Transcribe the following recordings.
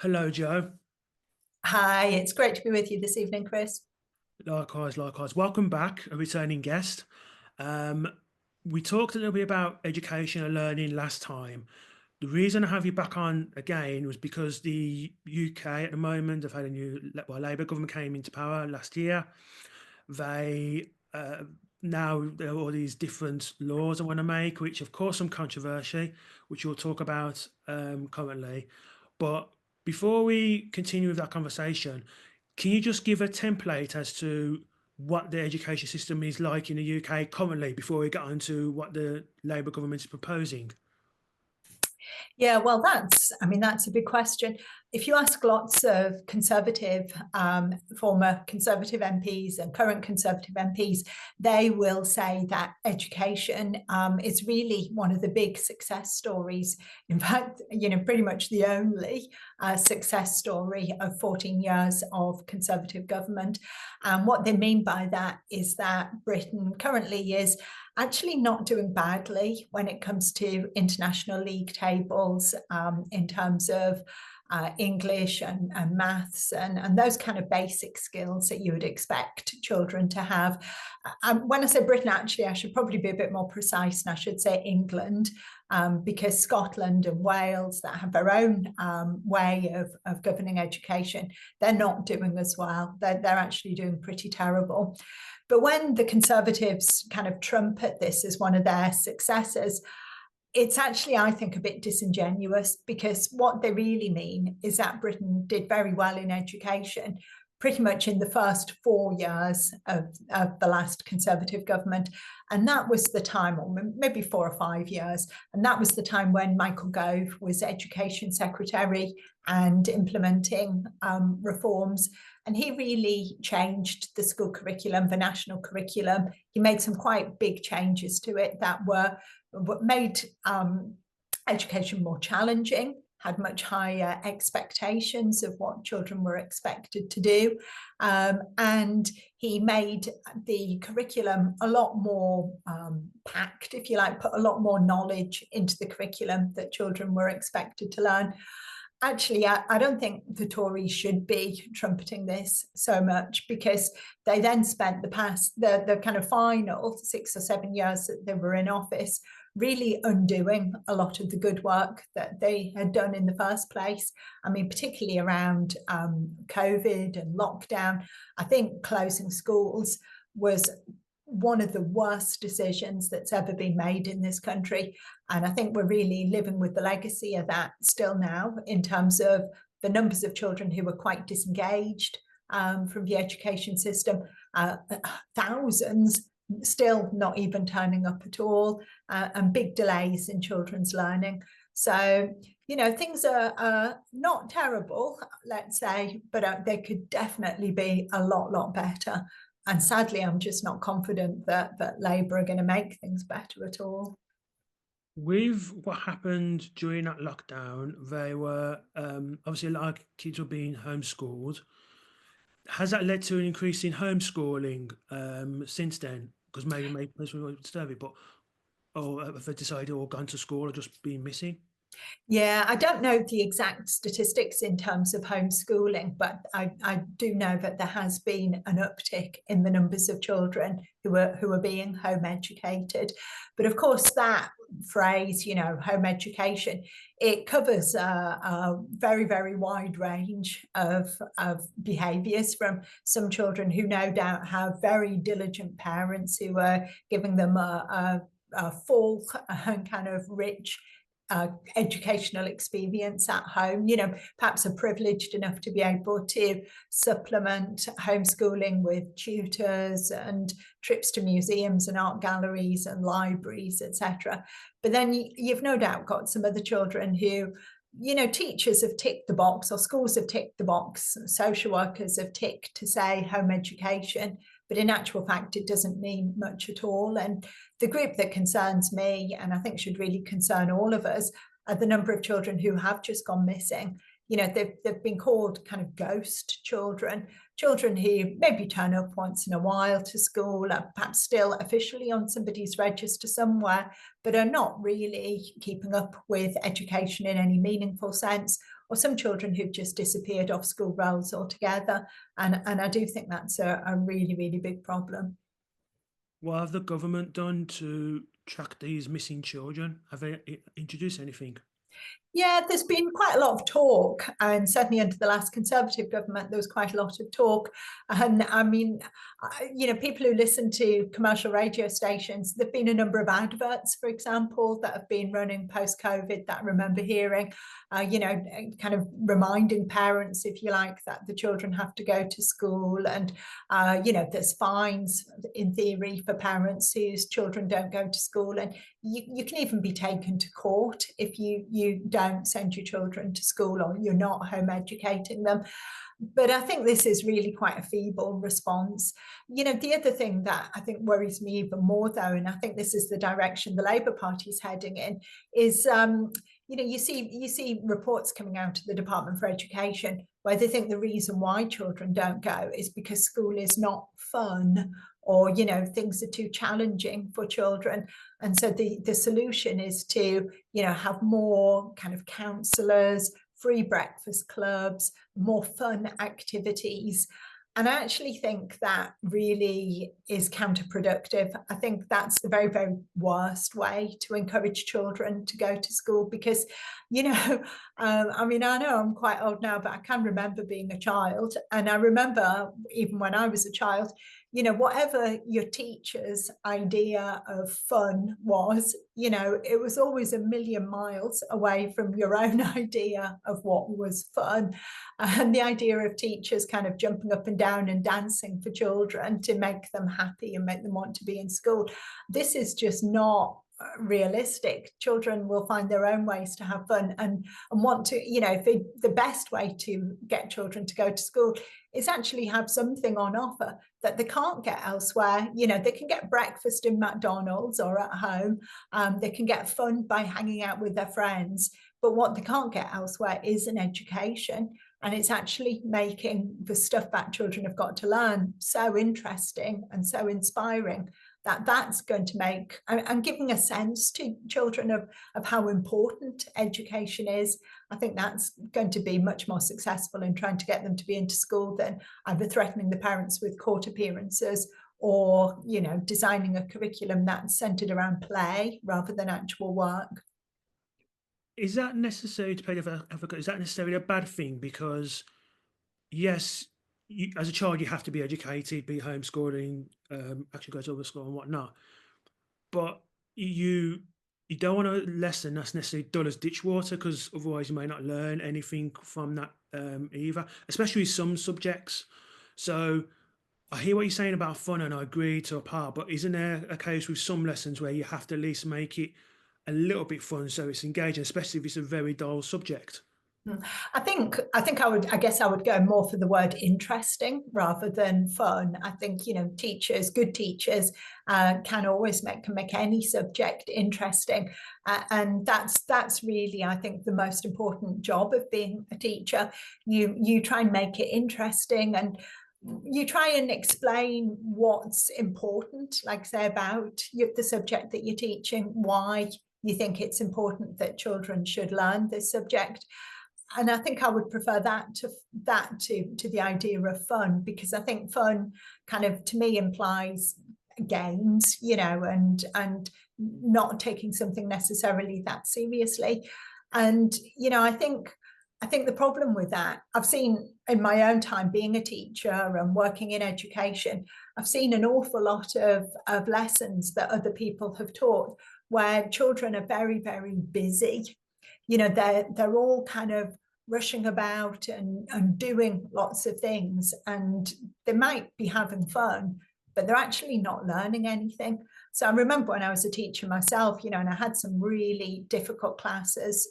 Hello, Joe. Hi, it's great to be with you this evening, Chris. Likewise, likewise. Welcome back, a returning guest. Um, we talked a little bit about education and learning last time. The reason I have you back on again was because the UK at the moment have had a new, well, Labour government came into power last year. They now there are all these different laws I want to make, which have caused some controversy, which we'll talk about currently. But before we continue with that conversation, can you just give a template as to what the education system is like in the UK currently before we get on to what the Labour government is proposing? Yeah, well, that's a big question. If you ask lots of Conservative, former Conservative MPs and current Conservative MPs, they will say that education is really one of the big success stories. In fact, pretty much the only success story of 14 years of Conservative government. And what they mean by that is that Britain currently is actually not doing badly when it comes to international league tables in terms of English and maths and those kind of basic skills that you would expect children to have. When I say Britain, actually, I should probably be a bit more precise, and I should say England, because Scotland and Wales, that have their own way of governing education, they're not doing as well. They're actually doing pretty terrible. But when the Conservatives kind of trumpet this as one of their successes, it's actually, I think, a bit disingenuous, because what they really mean is that Britain did very well in education pretty much in the first 4 years of the last Conservative government. And that was the time, or maybe 4 or 5 years, and that was the time when Michael Gove was Education Secretary and implementing reforms. And he really changed the school curriculum, the national curriculum. He made some quite big changes to it that made education more challenging, had much higher expectations of what children were expected to do. And he made the curriculum a lot more packed, if you like, put a lot more knowledge into the curriculum that children were expected to learn. Actually, I don't think the Tories should be trumpeting this so much, because they then spent the kind of final 6 or 7 years that they were in office really undoing a lot of the good work that they had done in the first place. I mean, particularly around COVID and lockdown. I think closing schools was one of the worst decisions that's ever been made in this country. And I think we're really living with the legacy of that still now, in terms of the numbers of children who were quite disengaged from the education system, thousands still not even turning up at all, and big delays in children's learning. So, things are not terrible, let's say, but they could definitely be a lot better. And sadly, I'm just not confident that Labour are going to make things better at all. With what happened during that lockdown, they were obviously a lot of kids were being homeschooled. Has that led to an increase in homeschooling since then? Because maybe this will disturb it, but or have they decided or gone to school or just been missing? Yeah, I don't know the exact statistics in terms of homeschooling, but I do know that there has been an uptick in the numbers of children who are being home educated. But of course, that phrase, home education, it covers a very wide range of behaviours, from some children who no doubt have very diligent parents who are giving them a full and kind of rich educational experience at home, perhaps are privileged enough to be able to supplement homeschooling with tutors and trips to museums and art galleries and libraries, etc. But then you've no doubt got some other children who, teachers have ticked the box, or schools have ticked the box, social workers have ticked to say home education, but in actual fact, it doesn't mean much at all. And the group that concerns me, and I think should really concern all of us, are the number of children who have just gone missing. They've been called kind of ghost children, children who maybe turn up once in a while to school, are perhaps still officially on somebody's register somewhere, but are not really keeping up with education in any meaningful sense, or some children who've just disappeared off school rolls altogether. And I do think that's a really, really big problem. What have the government done to track these missing children? Have they introduced anything? Yeah, there's been quite a lot of talk, and certainly under the last Conservative government, there was quite a lot of talk. And I mean, people who listen to commercial radio stations, there've been a number of adverts, for example, that have been running post-COVID that I remember hearing, kind of reminding parents, if you like, that the children have to go to school, and there's fines in theory for parents whose children don't go to school, and you can even be taken to court if you don't send your children to school or you're not home educating them. But I think this is really quite a feeble response. The other thing that I think worries me even more, though, and I think this is the direction the Labour Party is heading in, is you see reports coming out of the Department for Education where they think the reason why children don't go is because school is not fun, or things are too challenging for children. And so the solution is to have more kind of counsellors, free breakfast clubs, more fun activities. And I actually think that really is counterproductive. I think that's the very, very worst way to encourage children to go to school, because, I know I'm quite old now, but I can remember being a child. And I remember even when I was a child, whatever your teacher's idea of fun was, it was always a million miles away from your own idea of what was fun. And the idea of teachers kind of jumping up and down and dancing for children to make them happy and make them want to be in school, this is just not realistic. Children will find their own ways to have fun and want to, the best way to get children to go to school is actually have something on offer that they can't get elsewhere. They can get breakfast in McDonald's or at home. They can get fun by hanging out with their friends. But what they can't get elsewhere is an education. And it's actually making the stuff that children have got to learn so interesting and so inspiring that's going to make, and giving a sense to children of how important education is. I think that's going to be much more successful in trying to get them to be into school than either threatening the parents with court appearances or, designing a curriculum that's centered around play rather than actual work. Is that necessary to play devil's advocate? Is that necessarily a bad thing? Because yes, as a child, you have to be educated, be homeschooling, actually go to other school and whatnot. But you don't want a lesson that's necessarily dull as ditch water, because otherwise you may not learn anything from that either, especially with some subjects. So I hear what you're saying about fun, and I agree to a part. But isn't there a case with some lessons where you have to at least make it a little bit fun so it's engaging, especially if it's a very dull subject? I guess I would go more for the word interesting rather than fun. I think, teachers, good teachers, can always make any subject interesting. And that's really, I think, the most important job of being a teacher. You try and make it interesting, and you try and explain what's important, like say about the subject that you're teaching, why you think it's important that children should learn this subject. And I think I would prefer that to the idea of fun, because I think fun kind of, to me, implies games, and not taking something necessarily that seriously. And I think the problem with that, I've seen in my own time being a teacher and working in education, I've seen an awful lot of lessons that other people have taught where children are very, very busy. They're all kind of rushing about and doing lots of things, and they might be having fun, but they're actually not learning anything. So I remember when I was a teacher myself, and I had some really difficult classes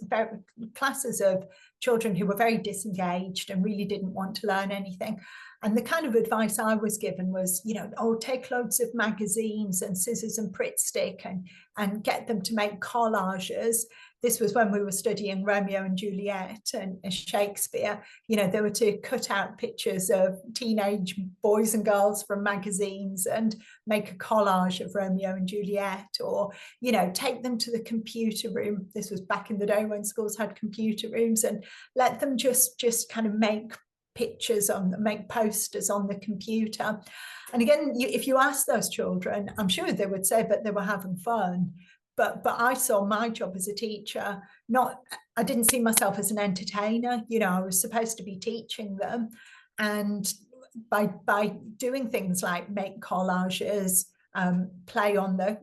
of children who were very disengaged and really didn't want to learn anything. And the kind of advice I was given was, take loads of magazines and scissors and Pritt stick and get them to make collages. this was when we were studying Romeo and Juliet and Shakespeare. They were to cut out pictures of teenage boys and girls from magazines and make a collage of Romeo and Juliet, or take them to the computer room. This was back in the day when schools had computer rooms, and let them just kind of make posters on the computer. And again, if you ask those children, I'm sure they would say that they were having fun. But I saw my job as a teacher, I didn't see myself as an entertainer. I was supposed to be teaching them. And by doing things like make collages, play on the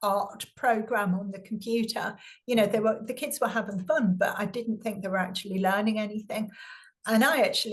art program on the computer, the kids were having fun, but I didn't think they were actually learning anything. And at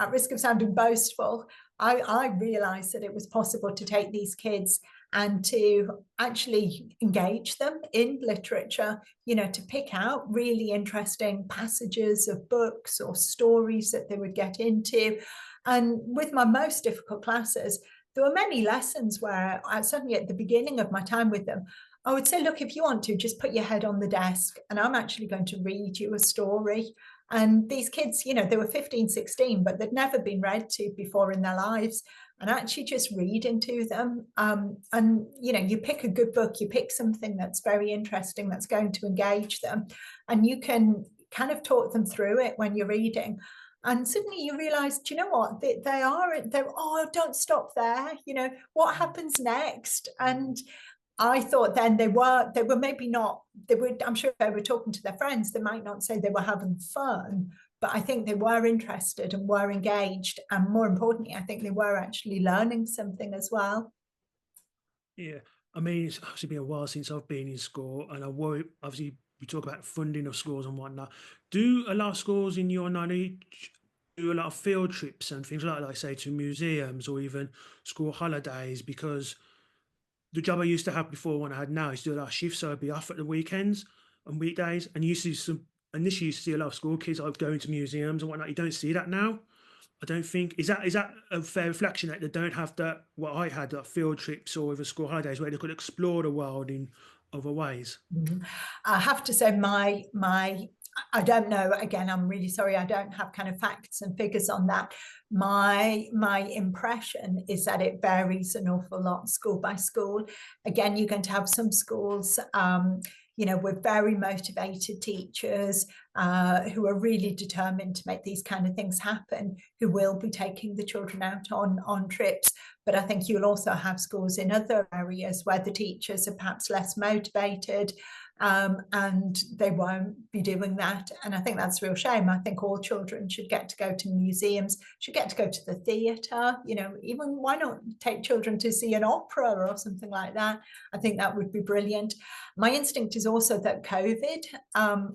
risk of sounding boastful, I realized that it was possible to take these kids and to actually engage them in literature, to pick out really interesting passages of books or stories that they would get into. And with my most difficult classes, there were many lessons where certainly at the beginning of my time with them, I would say, look, if you want to, just put your head on the desk and I'm actually going to read you a story. And these kids, they were 15, 16, but they'd never been read to before in their lives. And actually just reading to them. And, you pick a good book, you pick something that's very interesting, that's going to engage them. And you can kind of talk them through it when you're reading. And suddenly you realize, do you know what? They're don't stop there. What happens next? And I thought then they were maybe not, I'm sure they were talking to their friends. They might not say they were having fun, but I think they were interested and were engaged. And more importantly, I think they were actually learning something as well. Yeah. It's obviously been a while since I've been in school, and I worry, obviously, we talk about funding of schools and whatnot. Do a lot of schools in your knowledge do a lot of field trips and things like say, to museums or even school holidays? Because the job I used to have before, one I had now, is to do a lot of shifts, so I'd be off at the weekends and weekdays. And initially used to see a lot of school kids like going to museums and whatnot. You don't see that now. I don't think is that a fair reflection that they don't have that what I had, like field trips or even school holidays where they could explore the world in other ways. Mm-hmm. I have to say I don't know. Again, I'm really sorry. I don't have kind of facts and figures on that. My impression is that it varies an awful lot school by school. Again, you're going to have some schools, with very motivated teachers who are really determined to make these kind of things happen, who will be taking the children out on trips. But I think you'll also have schools in other areas where the teachers are perhaps less motivated, and they won't be doing that. And I think that's a real shame. I think all children should get to go to museums, should get to go to the theatre, even why not take children to see an opera or something like that? I think that would be brilliant. My instinct is also that COVID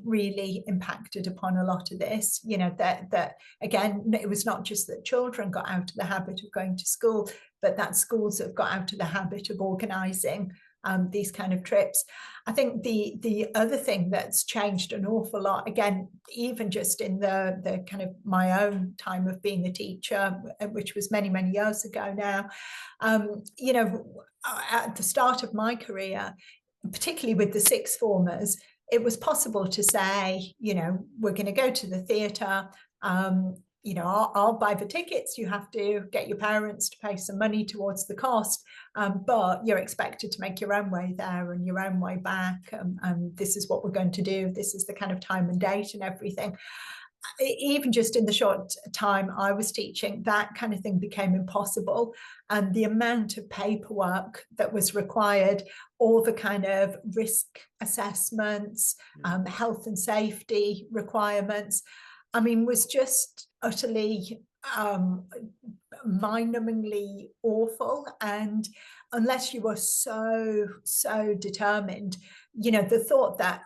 really impacted upon a lot of this, that again, it was not just that children got out of the habit of going to school, but that schools have got out of the habit of organising these kind of trips. I think the other thing that's changed an awful lot, again, even just in the kind of my own time of being a teacher, which was many, many years ago now, at the start of my career, particularly with the sixth formers, it was possible to say, we're going to go to the theatre. I'll buy the tickets. You have to get your parents to pay some money towards the cost, but you're expected to make your own way there and your own way back. And this is what we're going to do. This is the kind of time and date and everything. Even just in the short time I was teaching, that kind of thing became impossible. And the amount of paperwork that was required, all the kind of risk assessments, health and safety requirements, was just utterly mind-numbingly awful. And unless you were so determined, the thought that,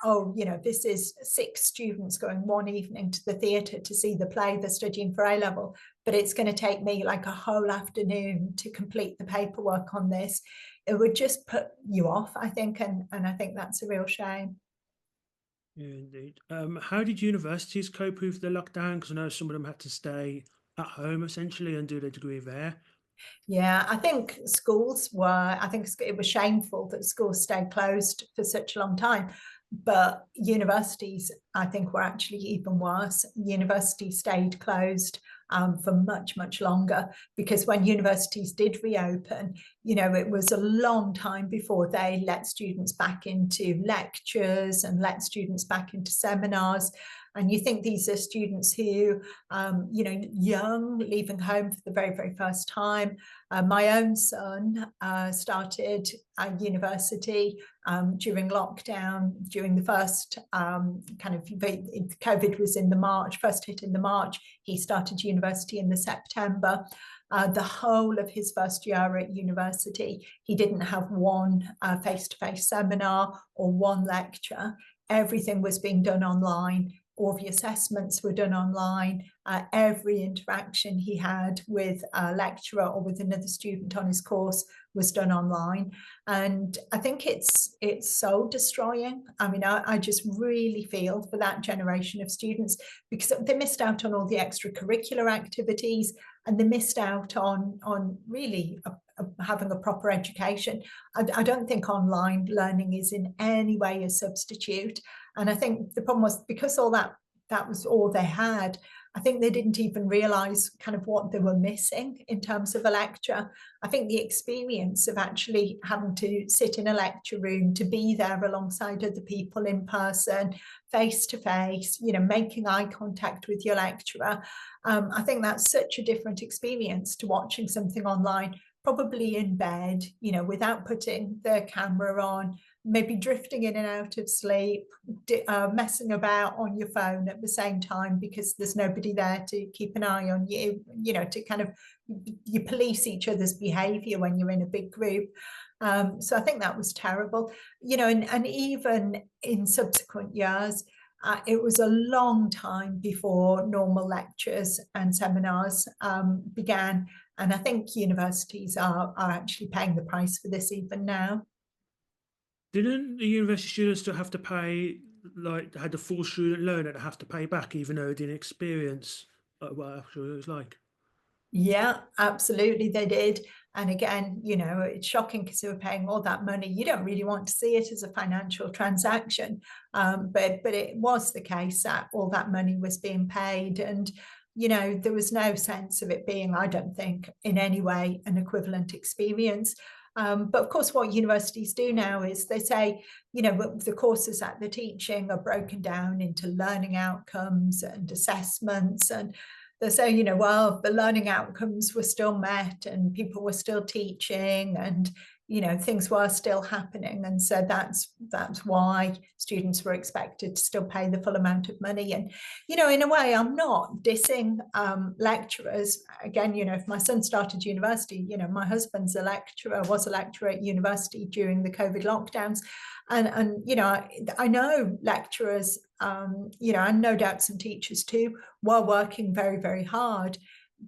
this is 6 students going one evening to the theatre to see the play they're studying for A-level, but it's going to take me like a whole afternoon to complete the paperwork on this, it would just put you off, I think, and I think that's a real shame. Yeah, indeed. How did universities cope with the lockdown? Because I know some of them had to stay at home essentially and do their degree there. Yeah, I think it was shameful that schools stayed closed for such a long time. But universities, I think, were actually even worse. Universities stayed closed for much, much longer, because when universities did reopen, it was a long time before they let students back into lectures and let students back into seminars. And you think these are students who, young, leaving home for the very, very first time. My own son started university during lockdown, during the first COVID was in the March, first hit in the March. He started university in the September. The whole of his first year at university, he didn't have one face-to-face seminar or one lecture. Everything was being done online. All the assessments were done online. Every interaction he had with a lecturer or with another student on his course was done online. And I think it's soul destroying. I mean, I just really feel for that generation of students, because they missed out on all the extracurricular activities, and they missed out on really having a proper education. I don't think online learning is in any way a substitute. And I think the problem was, because all that was all they had, I think they didn't even realize kind of what they were missing in terms of a lecture. I think the experience of actually having to sit in a lecture room, to be there alongside other people in person, face to face, making eye contact with your lecturer, I think that's such a different experience to watching something online, probably in bed, without putting the camera on, maybe drifting in and out of sleep, messing about on your phone at the same time because there's nobody there to keep an eye on you, to kind of, you police each other's behavior when you're in a big group. So I think that was terrible, and even in subsequent years, it was a long time before normal lectures and seminars began. And I think universities are actually paying the price for this even now. Didn't the university students still have to pay, like, they had the full student loan that they have to pay back, even though they didn't experience what actually it was like? Yeah, absolutely, they did. And again, it's shocking because they were paying all that money. You don't really want to see it as a financial transaction, but it was the case that all that money was being paid, and there was no sense of it being, I don't think, in any way an equivalent experience. But of course, what universities do now is they say, the courses that they're teaching are broken down into learning outcomes and assessments, and they say, well, the learning outcomes were still met and people were still teaching, and things were still happening. And so that's why students were expected to still pay the full amount of money. And in a way, I'm not dissing lecturers. Again, if my son started university, my husband's was a lecturer at university during the COVID lockdowns. And I know lecturers, and no doubt some teachers too, were working very, very hard,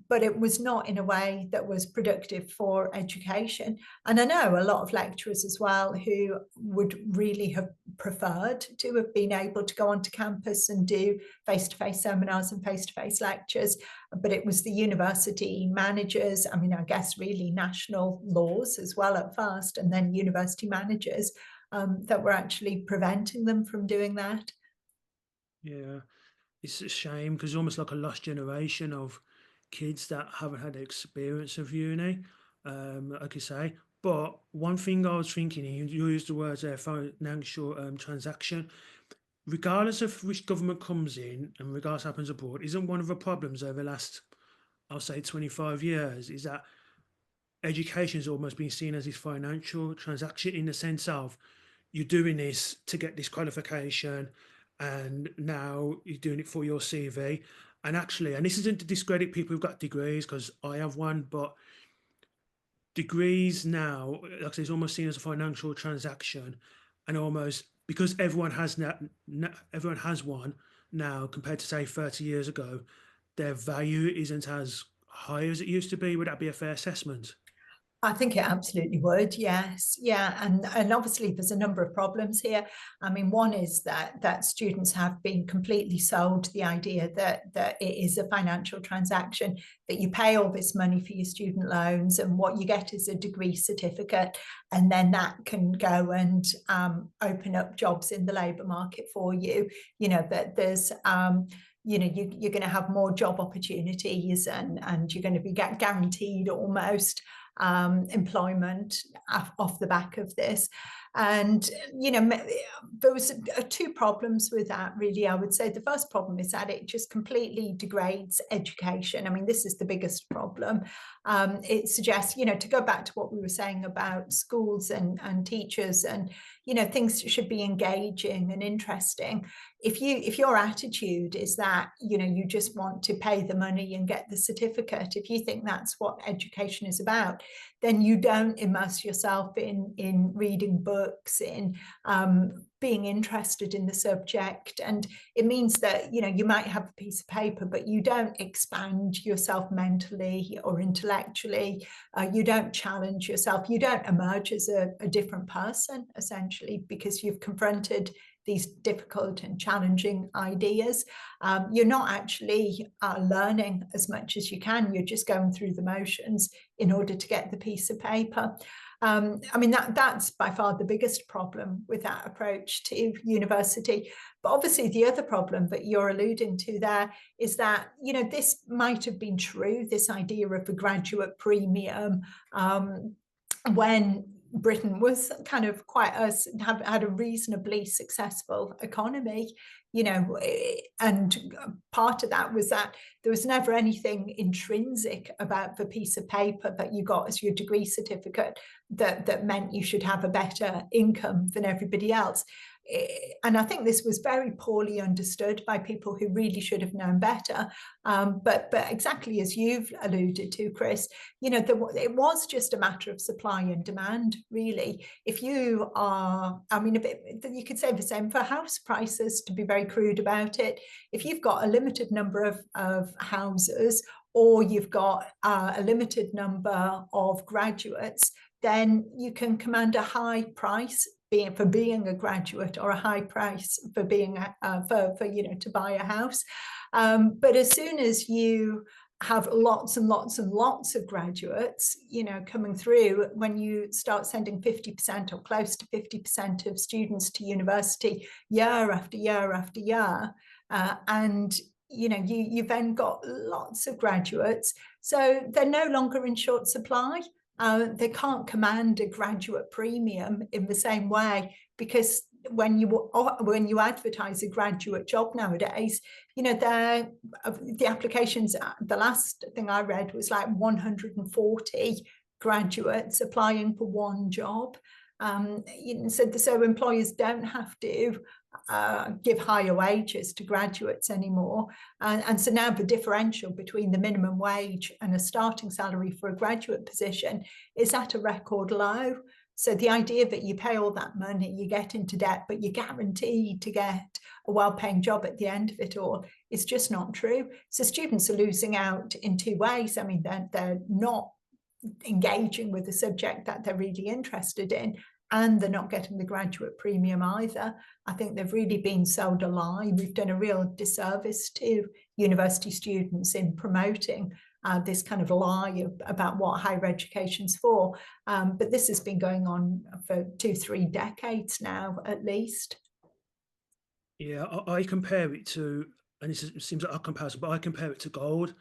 but it was not in a way that was productive for education. And I know a lot of lecturers as well who would really have preferred to have been able to go onto campus and do face-to-face seminars and face-to-face lectures, but it was the university managers, I mean, I guess really national laws as well at first, and then university managers that were actually preventing them from doing that. Yeah, it's a shame because it's almost like a lost generation of kids that haven't had the experience of uni, like you say. But one thing I was thinking, you used the words there, financial transaction. Regardless of which government comes in and regardless what happens abroad, isn't one of the problems over the last, I'll say, 25 years, is that education has almost been seen as this financial transaction, in the sense of you're doing this to get this qualification and now you're doing it for your CV. And actually, and this isn't to discredit people who've got degrees, because I have one, but degrees now, like I say, is almost seen as a financial transaction, and almost because everyone has everyone has one now compared to say 30 years ago, their value isn't as high as it used to be. Would that be a fair assessment? I think it absolutely would, yes. Yeah. And obviously there's a number of problems here. I mean, one is that students have been completely sold the idea that it is a financial transaction, that you pay all this money for your student loans, and what you get is a degree certificate, and then that can go and open up jobs in the labour market for you. You know, that there's you're going to have more job opportunities, and you're going to be guaranteed almost employment off the back of this. And, there was two problems with that, really. I would say the first problem is that it just completely degrades education. I mean, this is the biggest problem. It suggests, to go back to what we were saying about schools and teachers, and, things should be engaging and interesting. If your attitude is that you just want to pay the money and get the certificate, if you think that's what education is about, then you don't immerse yourself in reading books, in being interested in the subject. And it means that you might have a piece of paper, but you don't expand yourself mentally or intellectually. You don't challenge yourself. You don't emerge as a different person, essentially, because you've confronted these difficult and challenging ideas. You're not actually learning as much as you can. You're just going through the motions in order to get the piece of paper. I mean, that's by far the biggest problem with that approach to university. But obviously the other problem that you're alluding to there is that, this might have been true, this idea of a graduate premium, when Britain was kind of had a reasonably successful economy, and part of that was that there was never anything intrinsic about the piece of paper that you got as your degree certificate that meant you should have a better income than everybody else. And I think this was very poorly understood by people who really should have known better. But exactly as you've alluded to, Chris, it was just a matter of supply and demand, really. If you are, I mean, you could say the same for house prices, to be very crude about it. If you've got a limited number of houses, or you've got a limited number of graduates, then you can command a high price for being a graduate, or a high price for being to buy a house. But as soon as you have lots and lots and lots of graduates, coming through, when you start sending 50% or close to 50% of students to university year after year after year, and you've then got lots of graduates, so they're no longer in short supply. They can't command a graduate premium in the same way, because when you advertise a graduate job nowadays, the applications, the last thing I read was like 140 graduates applying for one job. So employers don't have to give higher wages to graduates anymore. And so now the differential between the minimum wage and a starting salary for a graduate position is at a record low. So the idea that you pay all that money, you get into debt, but you're guaranteed to get a well-paying job at the end of it all is just not true. So students are losing out in two ways. I mean, they're not engaging with the subject that they're really interested in, and they're not getting the graduate premium either. I think they've really been sold a lie. We've done a real disservice to university students in promoting this kind of lie about what higher education's for. But this has been going on for 2-3 decades now, at least. Yeah, I compare it to, and it seems like a comparison, but I compare it to gold,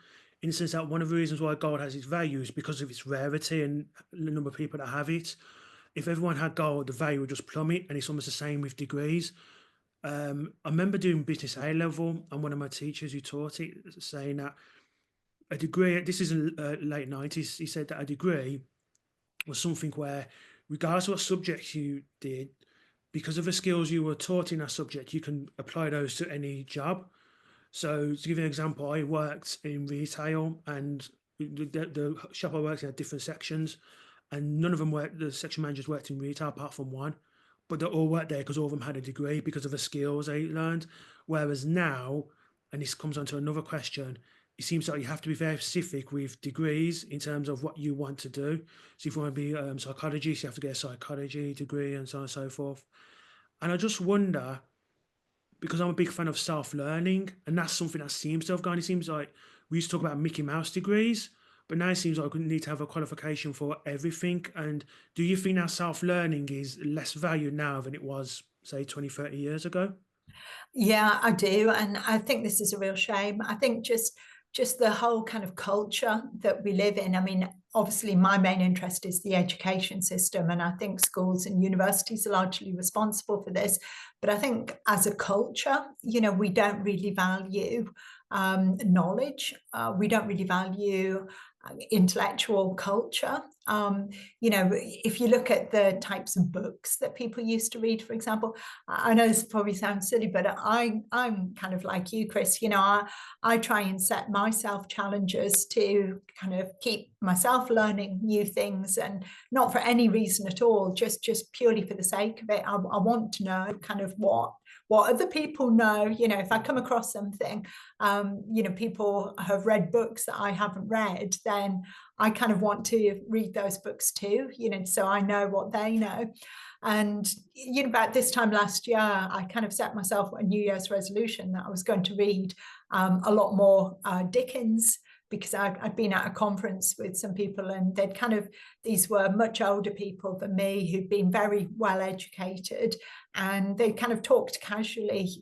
in the sense that one of the reasons why gold has its value is because of its rarity and the number of people that have it. If everyone had gold, the value would just plummet, and it's almost the same with degrees. I remember doing business A level, and one of my teachers who taught it saying that a degree, this is in late 90s, he said that a degree was something where, regardless of what subject you did, because of the skills you were taught in that subject, you can apply those to any job. So to give you an example, I worked in retail, and the shop I worked in had different sections, and none of them worked, the section managers worked in retail apart from one, but they all worked there because all of them had a degree because of the skills they learned. Whereas now, and this comes on to another question, it seems like you have to be very specific with degrees in terms of what you want to do. So if you want to be psychologist, you have to get a psychology degree and so on and so forth. And I just wonder, because I'm a big fan of self-learning, and that's something that seems to have gone. It seems like we used to talk about Mickey Mouse degrees, but now it seems like we need to have a qualification for everything. And do you think that self-learning is less valued now than it was, say, 20, 30 years ago? Yeah, I do, and I think this is a real shame. I think just the whole kind of culture that we live in. I mean, obviously, my main interest is the education system, and I think schools and universities are largely responsible for this. But I think as a culture, we don't really value knowledge. We don't really value intellectual culture. If you look at the types of books that people used to read, for example, I know this probably sounds silly, but I'm kind of like you, Chris. I try and set myself challenges to kind of keep myself learning new things, and not for any reason at all, just purely for the sake of it. I want to know kind of what other people know. If I come across something, people have read books that I haven't read, then I kind of want to read those books too, so I know what they know. And about this time last year, I kind of set myself a New Year's resolution that I was going to read a lot more Dickens, because I'd been at a conference with some people, and these were much older people than me who'd been very well educated, and they kind of talked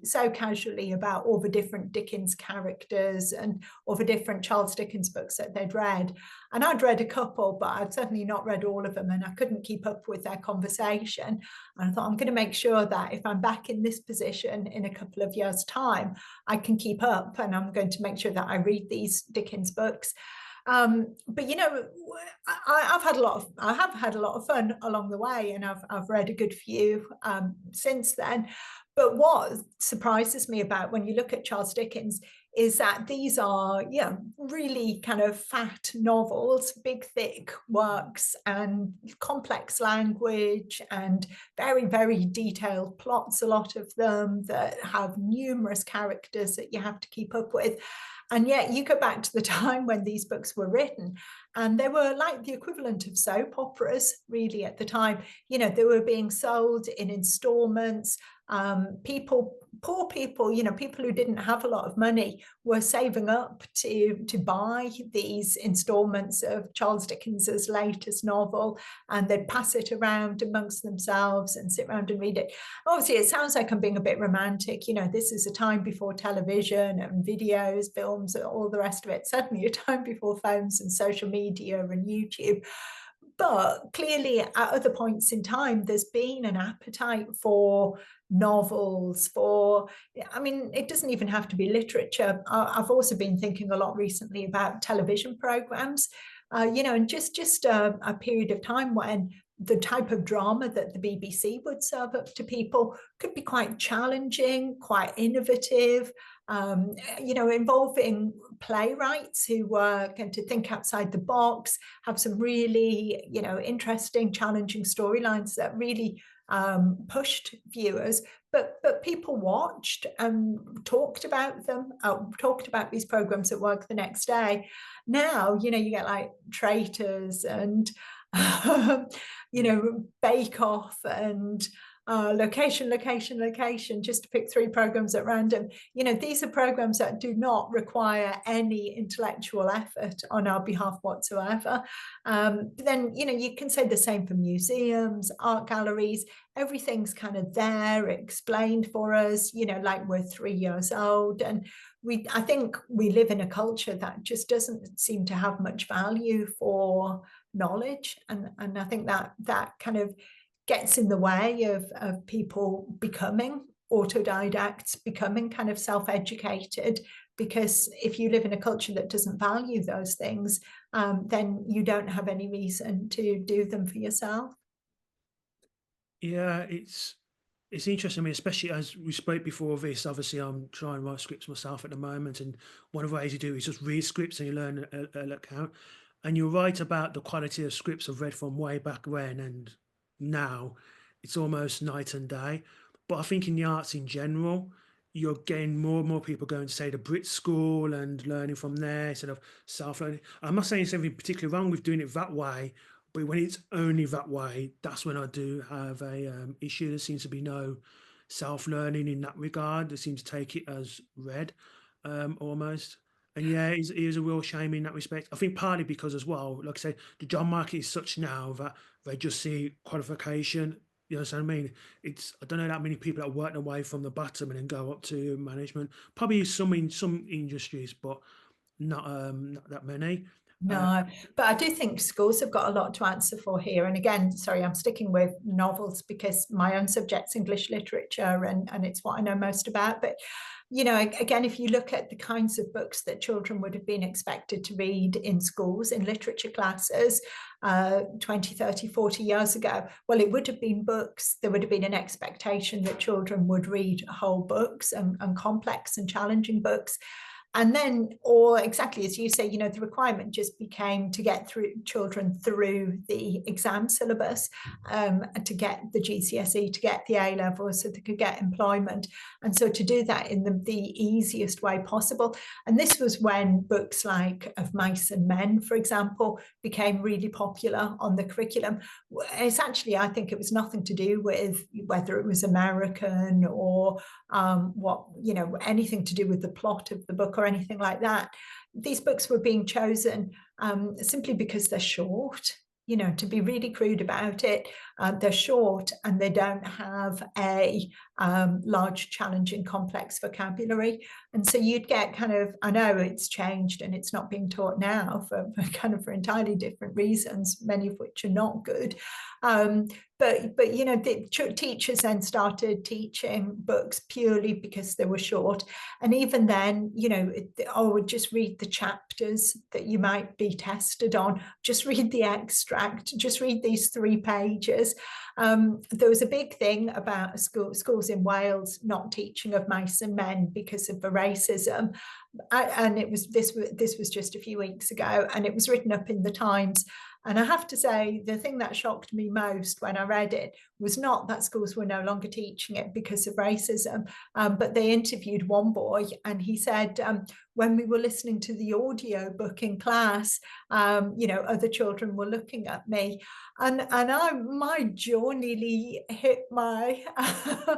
so casually about all the different Dickens characters and all the different Charles Dickens books that they'd read. And I'd read a couple, but I'd certainly not read all of them, and I couldn't keep up with their conversation. And I thought, I'm going to make sure that if I'm back in this position in a couple of years' time, I can keep up, and I'm going to make sure that I read these Dickens books. But I have had a lot of fun along the way, and I've read a good few since then. But what surprises me about when you look at Charles Dickens is that these are, really kind of fat novels, big, thick works, and complex language, and very, very detailed plots, a lot of them that have numerous characters that you have to keep up with. And yet you go back to the time when these books were written, and they were like the equivalent of soap operas, really, at the time. They were being sold in installments. Poor people, people who didn't have a lot of money, were saving up to buy these installments of Charles Dickens's latest novel, and they'd pass it around amongst themselves and sit around and read it. Obviously, it sounds like I'm being a bit romantic. This is a time before television and videos, films, and all the rest of it. Certainly a time before phones and social media and YouTube. But clearly, at other points in time, there's been an appetite for novels, it doesn't even have to be literature. I've also been thinking a lot recently about television programs, and just a period of time when the type of drama that the BBC would serve up to people could be quite challenging, quite innovative, involving playwrights who were going to think outside the box, have some really, interesting, challenging storylines that really pushed viewers. But people watched and talked about them, talked about these programs at work the next day. Now, you get like Traitors and Bake Off and location, just to pick three programs at random. These are programs that do not require any intellectual effort on our behalf whatsoever. But then, you can say the same for museums, art galleries. Everything's kind of there, explained for us, like we're 3 years old. And I think we live in a culture that just doesn't seem to have much value for knowledge. And I think that kind of gets in the way of people becoming autodidacts, becoming kind of self-educated, because if you live in a culture that doesn't value those things, then you don't have any reason to do them for yourself. Yeah, it's interesting. I mean, especially as we spoke before this. Obviously, I'm trying to write scripts myself at the moment, and one of the ways you do is just read scripts and you learn an account. And you're right about the quality of scripts I've read from way back when and now. It's almost night and day. But I think in the arts in general, you're getting more and more people going to say the Brit school and learning from there instead of self-learning. I'm not saying there's anything particularly wrong with doing it that way, but when it's only that way, that's when I do have a issue. There seems to be no self-learning in that regard. They seem to take it as read, almost. And yeah, it is a real shame in that respect. I think partly because as well, like I say, the job market is such now that they just see qualification. You know what I mean? It's I don't know that many people that work their way from the bottom and then go up to management. Probably some in some industries, but not that many. Uh, No, but I do think schools have got a lot to answer for here. And again, sorry, I'm sticking with novels because my own subject's English literature and it's what I know most about. But, you know, again, if you look at the kinds of books that children would have been expected to read in schools, in literature classes, 20, 30, 40 years ago, well, it would have been books. There would have been an expectation that children would read whole books and complex and challenging books. And then, or exactly as you say, you know, the requirement just became to get through children through the exam syllabus, to get the GCSE, to get the A level so they could get employment. And so to do that in the easiest way possible. And this was when books like Of Mice and Men, for example, became really popular on the curriculum. It's actually, I think it was nothing to do with whether it was American or what, you know, anything to do with the plot of the book or anything like that. These books were being chosen simply because they're short. You know, to be really crude about it, they're short and they don't have a large, challenging, complex vocabulary. And so you'd get kind of, I know it's changed and it's not being taught now for kind of for entirely different reasons, many of which are not good. But you know, the teachers then started teaching books purely because they were short. And even then, you know, just read the chapters that you might be tested on, just read the extract, just read these 3 pages. There was a big thing about schools in Wales not teaching Of Mice and Men because of the racism. And this was just a few weeks ago, and it was written up in the Times. And I have to say, the thing that shocked me most when I read it was not that schools were no longer teaching it because of racism, but they interviewed one boy and he said, when we were listening to the audio book in class, you know, other children were looking at me and my jaw nearly hit my Gosh.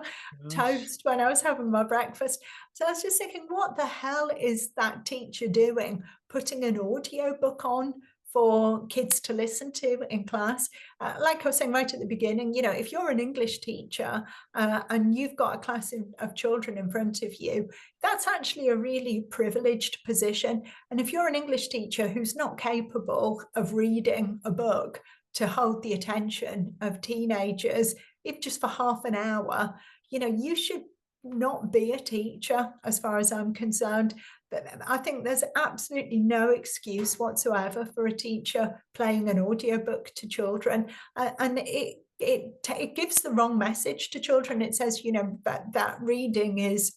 toast when I was having my breakfast. So I was just thinking, what the hell is that teacher doing, putting an audio book on for kids to listen to in class? Like I was saying right at the beginning, you know, if you're an English teacher and you've got a class of children in front of you, that's actually a really privileged position. And if you're an English teacher who's not capable of reading a book to hold the attention of teenagers, if just for half an hour, you know, you should not be a teacher as far as I'm concerned. But I think there's absolutely no excuse whatsoever for a teacher playing an audiobook to children. And it gives the wrong message to children. It says, you know, that reading is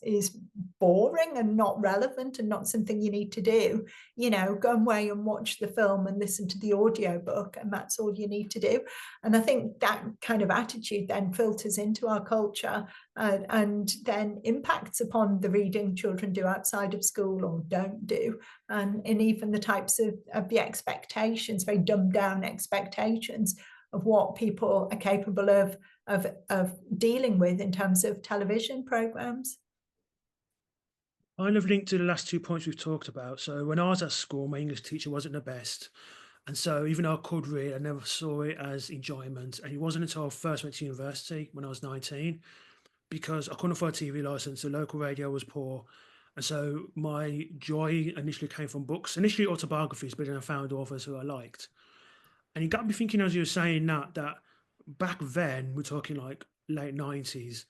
boring and not relevant and not something you need to do. You know, go away and watch the film and listen to the audiobook, and that's all you need to do. And I think that kind of attitude then filters into our culture and then impacts upon the reading children do outside of school or don't do, and even the types of the expectations, very dumbed down expectations of what people are capable of dealing with in terms of television programs. Kind of linked to the last 2 points we've talked about. So when I was at school, my English teacher wasn't the best. And so even though I could read, I never saw it as enjoyment. And it wasn't until I first went to university when I was 19, because I couldn't afford a TV license, the local radio was poor. And so my joy initially came from books, initially autobiographies, but then I found authors who I liked. And it got me thinking as you were saying that back then, we're talking like late 90s,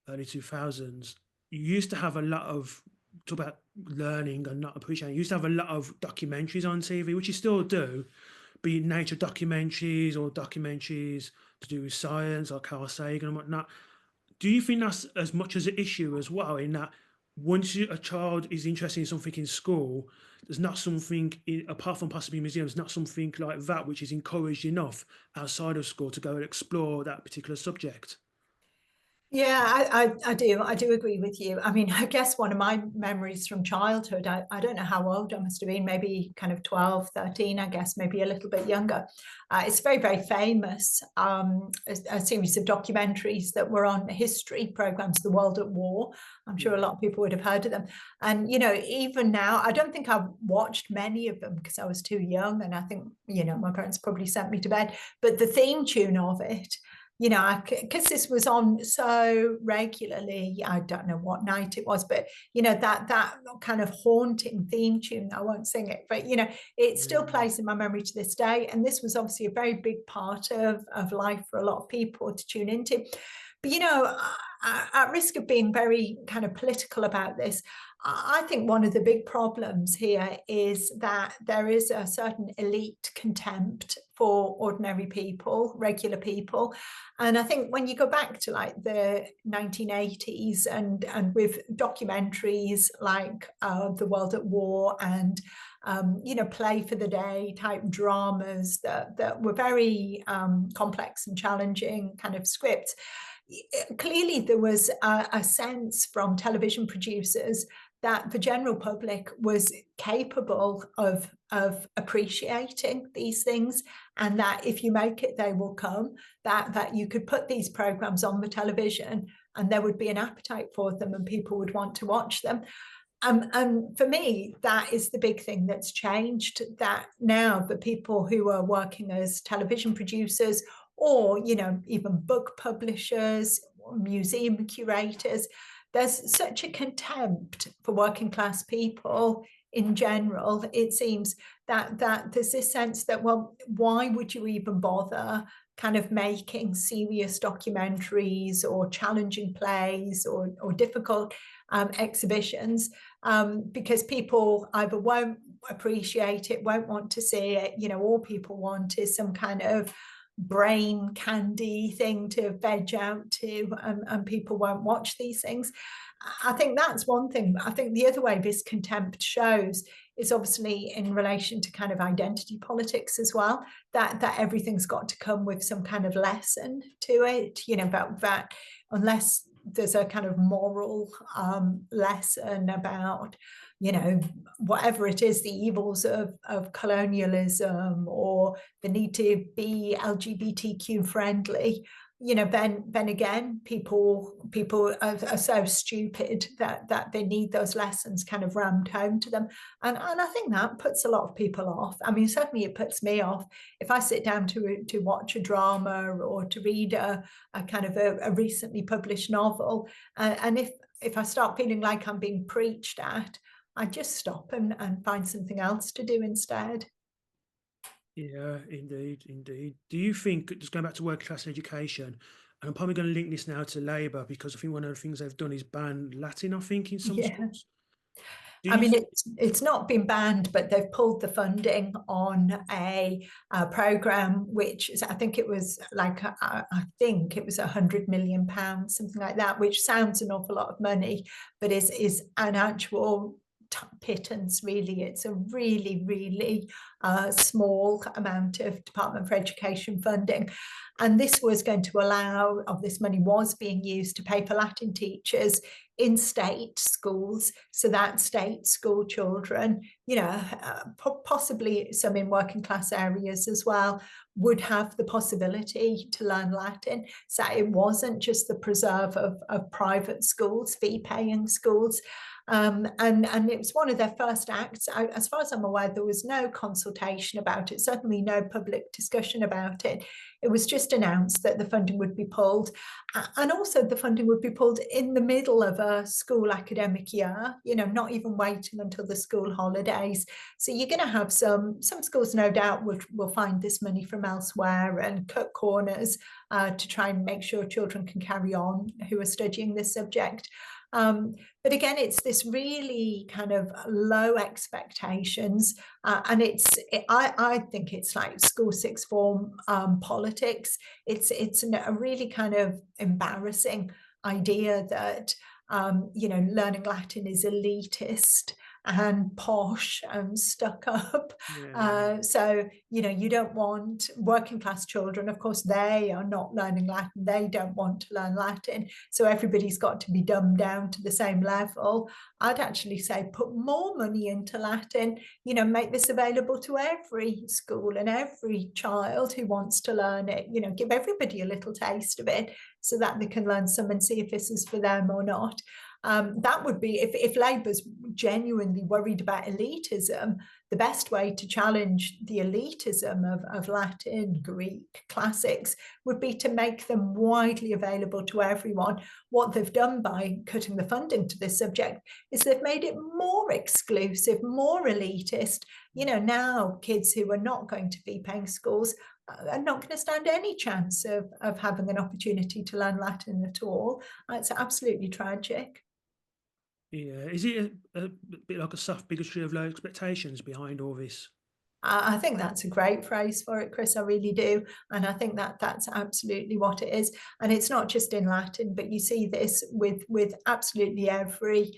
early 2000s, you used to have a lot of talk about learning and not appreciating. You used to have a lot of documentaries on TV, which you still do, be it nature documentaries or documentaries to do with science or Carl Sagan and whatnot. Do you think that's as much as an issue as well, in that once a child is interested in something in school, there's not something, apart from possibly museums, not something like that which is encouraged enough outside of school to go and explore that particular subject? Yeah, I do agree with you. I mean, I guess one of my memories from childhood, I don't know how old I must have been, maybe kind of 12, 13, I guess, maybe a little bit younger. It's very, very famous, a series of documentaries that were on history programs, The World at War. I'm sure a Yeah. lot of people would have heard of them. And, even now, I don't think I've watched many of them because I was too young. And I think, my parents probably sent me to bed. But the theme tune of it, because this was on so regularly, I don't know what night it was, but that kind of haunting theme tune, I won't sing it, but it still Yeah. plays in my memory to this day. And this was obviously a very big part of life for a lot of people to tune into. But at risk of being very kind of political about this, I think one of the big problems here is that there is a certain elite contempt for ordinary people, regular people. And I think when you go back to like the 1980s and with documentaries like The World at War and Play for the Day type dramas that were very complex and challenging kind of scripts, clearly there was a sense from television producers that the general public was capable of appreciating these things, and that if you make it, they will come. That you could put these programs on the television, and there would be an appetite for them, and people would want to watch them. And for me, that is the big thing that's changed. That now the people who are working as television producers, or even book publishers, or museum curators, there's such a contempt for working class people in general. It seems that there's this sense that, well, why would you even bother kind of making serious documentaries or challenging plays or difficult exhibitions, because people either won't appreciate it, won't want to see it. All people want is some kind of brain candy thing to veg out to, and people won't watch these things. I think that's one thing. I think the other way this contempt shows is obviously in relation to kind of identity politics as well, that everything's got to come with some kind of lesson to it, about that, unless there's a kind of moral lesson about whatever it is, the evils of colonialism, or the need to be LGBTQ friendly, then again, people are so stupid that they need those lessons kind of rammed home to them. And I think that puts a lot of people off. I mean, certainly it puts me off if I sit down to watch a drama or to read a kind of a recently published novel. And if I start feeling like I'm being preached at, I just stop and find something else to do instead. Yeah, indeed, indeed. Do you think, just going back to working class education, and I'm probably going to link this now to Labour because I think one of the things they've done is ban Latin, I think, in some Yeah. schools. Do I you mean, think, it's not been banned, but they've pulled the funding on a program, which is, I think it was like, I think it was £100 million, something like that, which sounds an awful lot of money, but is an actual pittance, really. It's a really, really small amount of Department for Education funding. And this was going to allow, of this money was being used to pay for Latin teachers in state schools, so that state school children, possibly some in working class areas as well, would have the possibility to learn Latin. So it wasn't just the preserve of private schools, fee-paying schools. And it was one of their first acts. As far as I'm aware, there was no consultation about it, certainly no public discussion about it. It was just announced that the funding would be pulled. And also the funding would be pulled in the middle of a school academic year, not even waiting until the school holidays. So you're going to have some schools, no doubt, will find this money from elsewhere and cut corners to try and make sure children can carry on who are studying this subject. But again, it's this really kind of low expectations, and I think it's like school sixth form politics. It's a really kind of embarrassing idea that learning Latin is elitist, and posh and stuck up. Yeah. So, you don't want working class children, of course, they are not learning Latin. They don't want to learn Latin. So everybody's got to be dumbed down to the same level. I'd actually say put more money into Latin, make this available to every school and every child who wants to learn it, give everybody a little taste of it so that they can learn some and see if this is for them or not. That would be, if Labour's genuinely worried about elitism, the best way to challenge the elitism of Latin, Greek, classics would be to make them widely available to everyone. What they've done by cutting the funding to this subject is they've made it more exclusive, more elitist. Now kids who are not going to be paying schools are not going to stand any chance of having an opportunity to learn Latin at all. It's absolutely tragic. Yeah. Is it a bit like a soft bigotry of low expectations behind all this? I think that's a great phrase for it, Chris. I really do. And I think that that's absolutely what it is. And it's not just in Latin, but you see this with absolutely every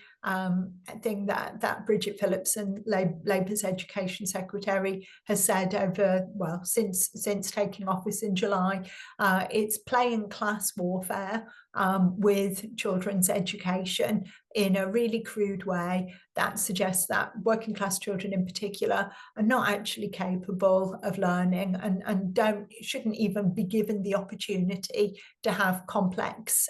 thing that Bridget Phillipson, Labour's Education Secretary, has said over, well, since taking office in July. It's playing class warfare with children's education in a really crude way that suggests that working class children in particular are not actually capable of learning and shouldn't even be given the opportunity to have complex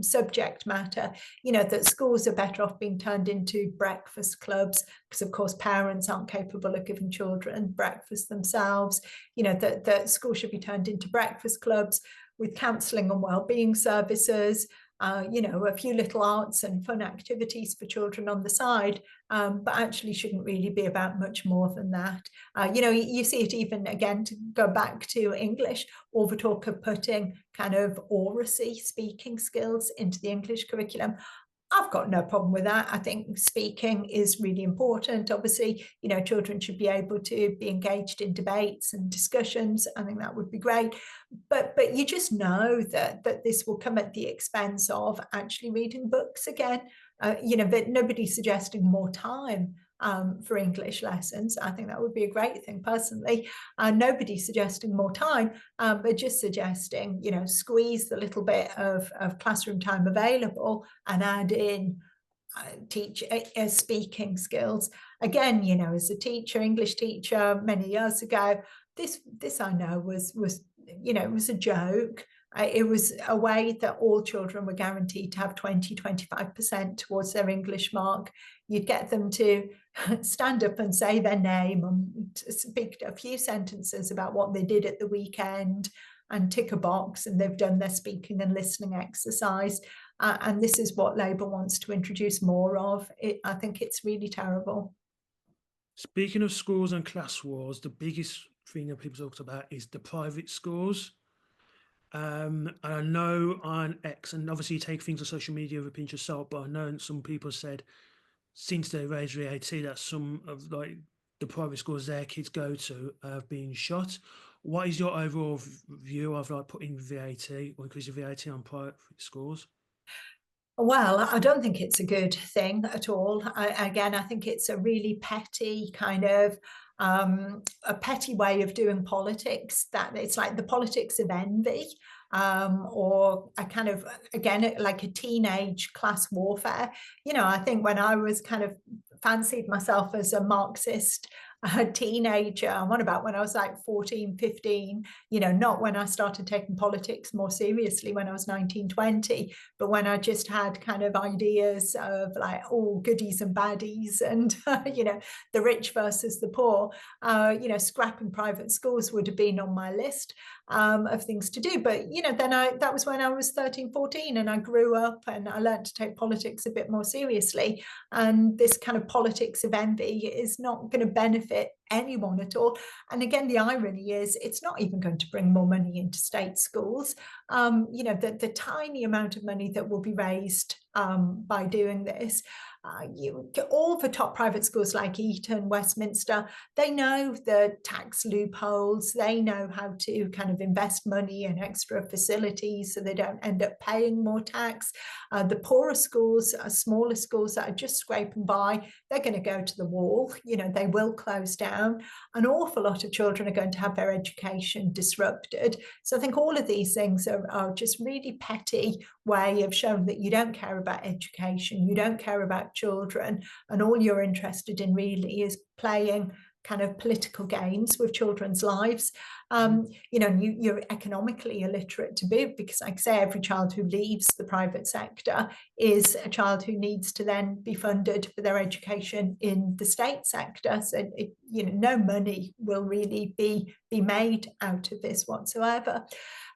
subject matter. That schools are better off being turned into breakfast clubs because, of course, parents aren't capable of giving children breakfast themselves. That schools should be turned into breakfast clubs with counselling and wellbeing services, a few little arts and fun activities for children on the side, but actually shouldn't really be about much more than that. You see it even, again, to go back to English, all the talk of putting kind of oracy speaking skills into the English curriculum. I've got no problem with that. I think speaking is really important. Obviously, children should be able to be engaged in debates and discussions. I think that would be great. But you just know that this will come at the expense of actually reading books again. But nobody's suggesting more time for English lessons. I think that would be a great thing personally. Nobody's suggesting more time, but just suggesting, squeeze the little bit of classroom time available and add in teach speaking skills. Again, as a teacher, English teacher many years ago, this I know was it was a joke. It was a way that all children were guaranteed to have 20-25% towards their English mark. You'd get them to stand up and say their name and speak a few sentences about what they did at the weekend and tick a box, and they've done their speaking and listening exercise. And this is what Labour wants to introduce more of. I think it's really terrible. Speaking of schools and class wars, the biggest thing that people talk about is the private schools. And I know on X, and obviously you take things on social media with a pinch of salt, but I know some people said since they raised VAT that some of the private schools their kids go to have been shut. What is your overall view of putting VAT or increasing VAT on private schools? Well, I don't think it's a good thing at all. Again, I think it's a really petty kind of a petty way of doing politics, that it's like the politics of envy, or a kind of, again, like a teenage class warfare. I think when I was kind of fancied myself as a Marxist teenager, I'm on about when I was like 14, 15, not when I started taking politics more seriously when I was 19, 20, but when I just had kind of ideas of like, oh, goodies and baddies and, the rich versus the poor, scrapping private schools would have been on my list of things to do. But, then that was when I was 13, 14 and I grew up and I learned to take politics a bit more seriously. And this kind of politics of envy is not going to benefit anyone at all. And again, the irony is it's not even going to bring more money into state schools. The tiny amount of money that will be raised by doing this All the top private schools like Eton, Westminster, they know the tax loopholes. They know how to kind of invest money in extra facilities so they don't end up paying more tax. The poorer schools, smaller schools that are just scraping by, they're going to go to the wall. They will close down. An awful lot of children are going to have their education disrupted. So I think all of these things are just really petty way of showing that you don't care about education, you don't care about children, and all you're interested in really is playing kind of political games with children's lives. You're economically illiterate to boot, because like I say, every child who leaves the private sector is a child who needs to then be funded for their education in the state sector. So no money will really be made out of this whatsoever.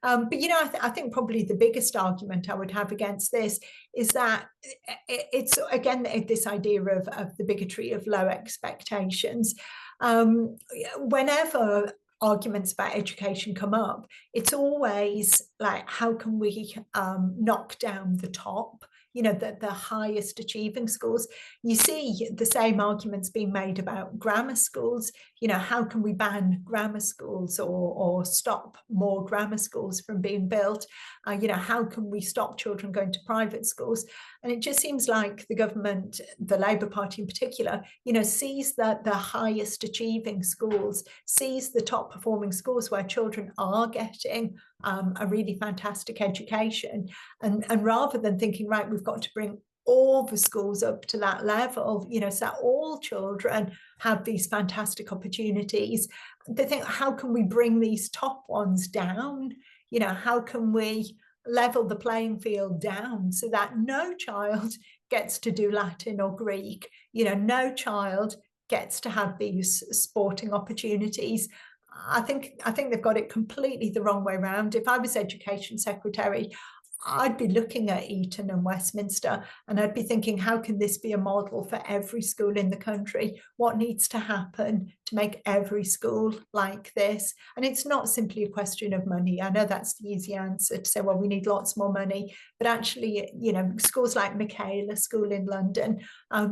But I think probably the biggest argument I would have against this is that it's again this idea of the bigotry of low expectations. Whenever arguments about education come up, it's always like, how can we knock down the top, the highest achieving schools? You see the same arguments being made about grammar schools. How can we ban grammar schools or stop more grammar schools from being built? How can we stop children going to private schools? And it just seems like the government, the Labour Party in particular, sees that the highest achieving schools, sees the top performing schools where children are getting a really fantastic education. And rather than thinking, right, we've got to bring all the schools up to that level, so that all children have these fantastic opportunities, they think, how can we bring these top ones down? How can we level the playing field down so that no child gets to do Latin or Greek? No child gets to have these sporting opportunities. I think they've got it completely the wrong way around. If I was Education Secretary, I'd be looking at Eton and Westminster, and I'd be thinking, how can this be a model for every school in the country? What needs to happen to make every school like this? And it's not simply a question of money. I know that's the easy answer to say, well, we need lots more money. But actually, schools like Michaela School in London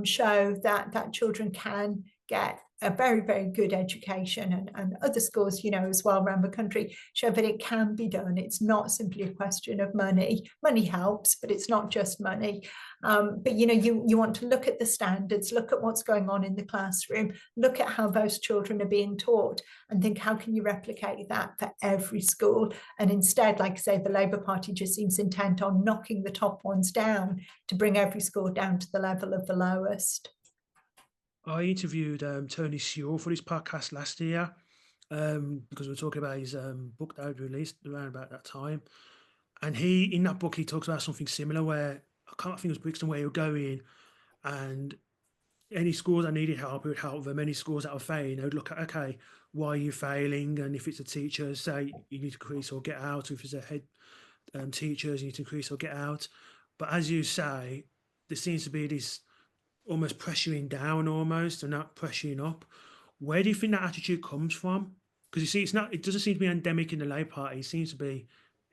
show that children can get a very, very good education, and other schools, as well around the country show that it can be done. It's not simply a question of money. Money helps, but it's not just money. But you want to look at the standards, look at what's going on in the classroom, look at how those children are being taught, and think, how can you replicate that for every school? And instead, like I say, the Labour Party just seems intent on knocking the top ones down to bring every school down to the level of the lowest. I interviewed Tony Cieo for his podcast last year because we were talking about his book that was released around about that time. And in that book, he talks about something similar where, I can't think it was Brixton, where he would go in and any schools that needed help, he would help them. Any schools that were failing, they would look at, okay, why are you failing? And if it's a teacher, say you need to increase or get out. If it's a head teachers, you need to increase or get out. But as you say, there seems to be this almost pressuring down almost and not pressuring up. Where do you think that attitude comes from? Because you see, it doesn't seem to be endemic in the Labour Party. It seems to be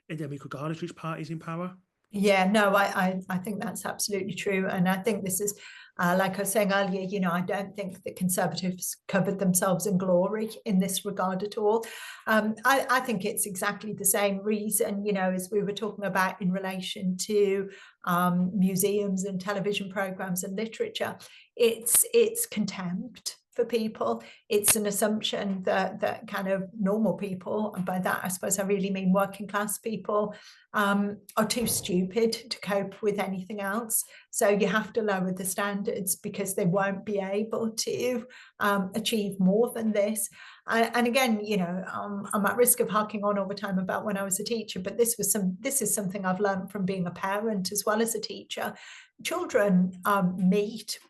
endemic regardless which party's in power. Yeah, no, I think that's absolutely true. And I think this is, like I was saying earlier, I don't think the Conservatives covered themselves in glory in this regard at all. I think it's exactly the same reason, as we were talking about in relation to museums and television programs and literature. It's contempt for people. It's an assumption that kind of normal people, and by that I suppose I really mean working class people, are too stupid to cope with anything else. So you have to lower the standards because they won't be able to achieve more than this. And again, I'm at risk of harking on all the time about when I was a teacher, but this is something I've learned from being a parent as well as a teacher. Children meet,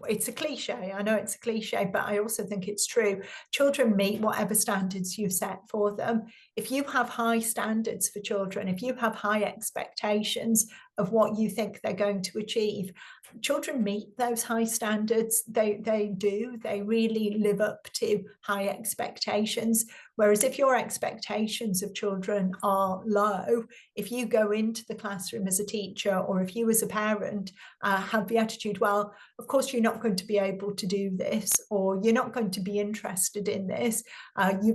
it's a cliche, I know it's a cliche, but I also think it's true. Children meet whatever standards you set for them. If you have high standards for children, if you have high expectations, of what you think they're going to achieve. Children meet those high standards. They do. They really live up to high expectations. Whereas if your expectations of children are low, if you go into the classroom as a teacher, or if you as a parent have the attitude, well, of course you're not going to be able to do this, or you're not going to be interested in this,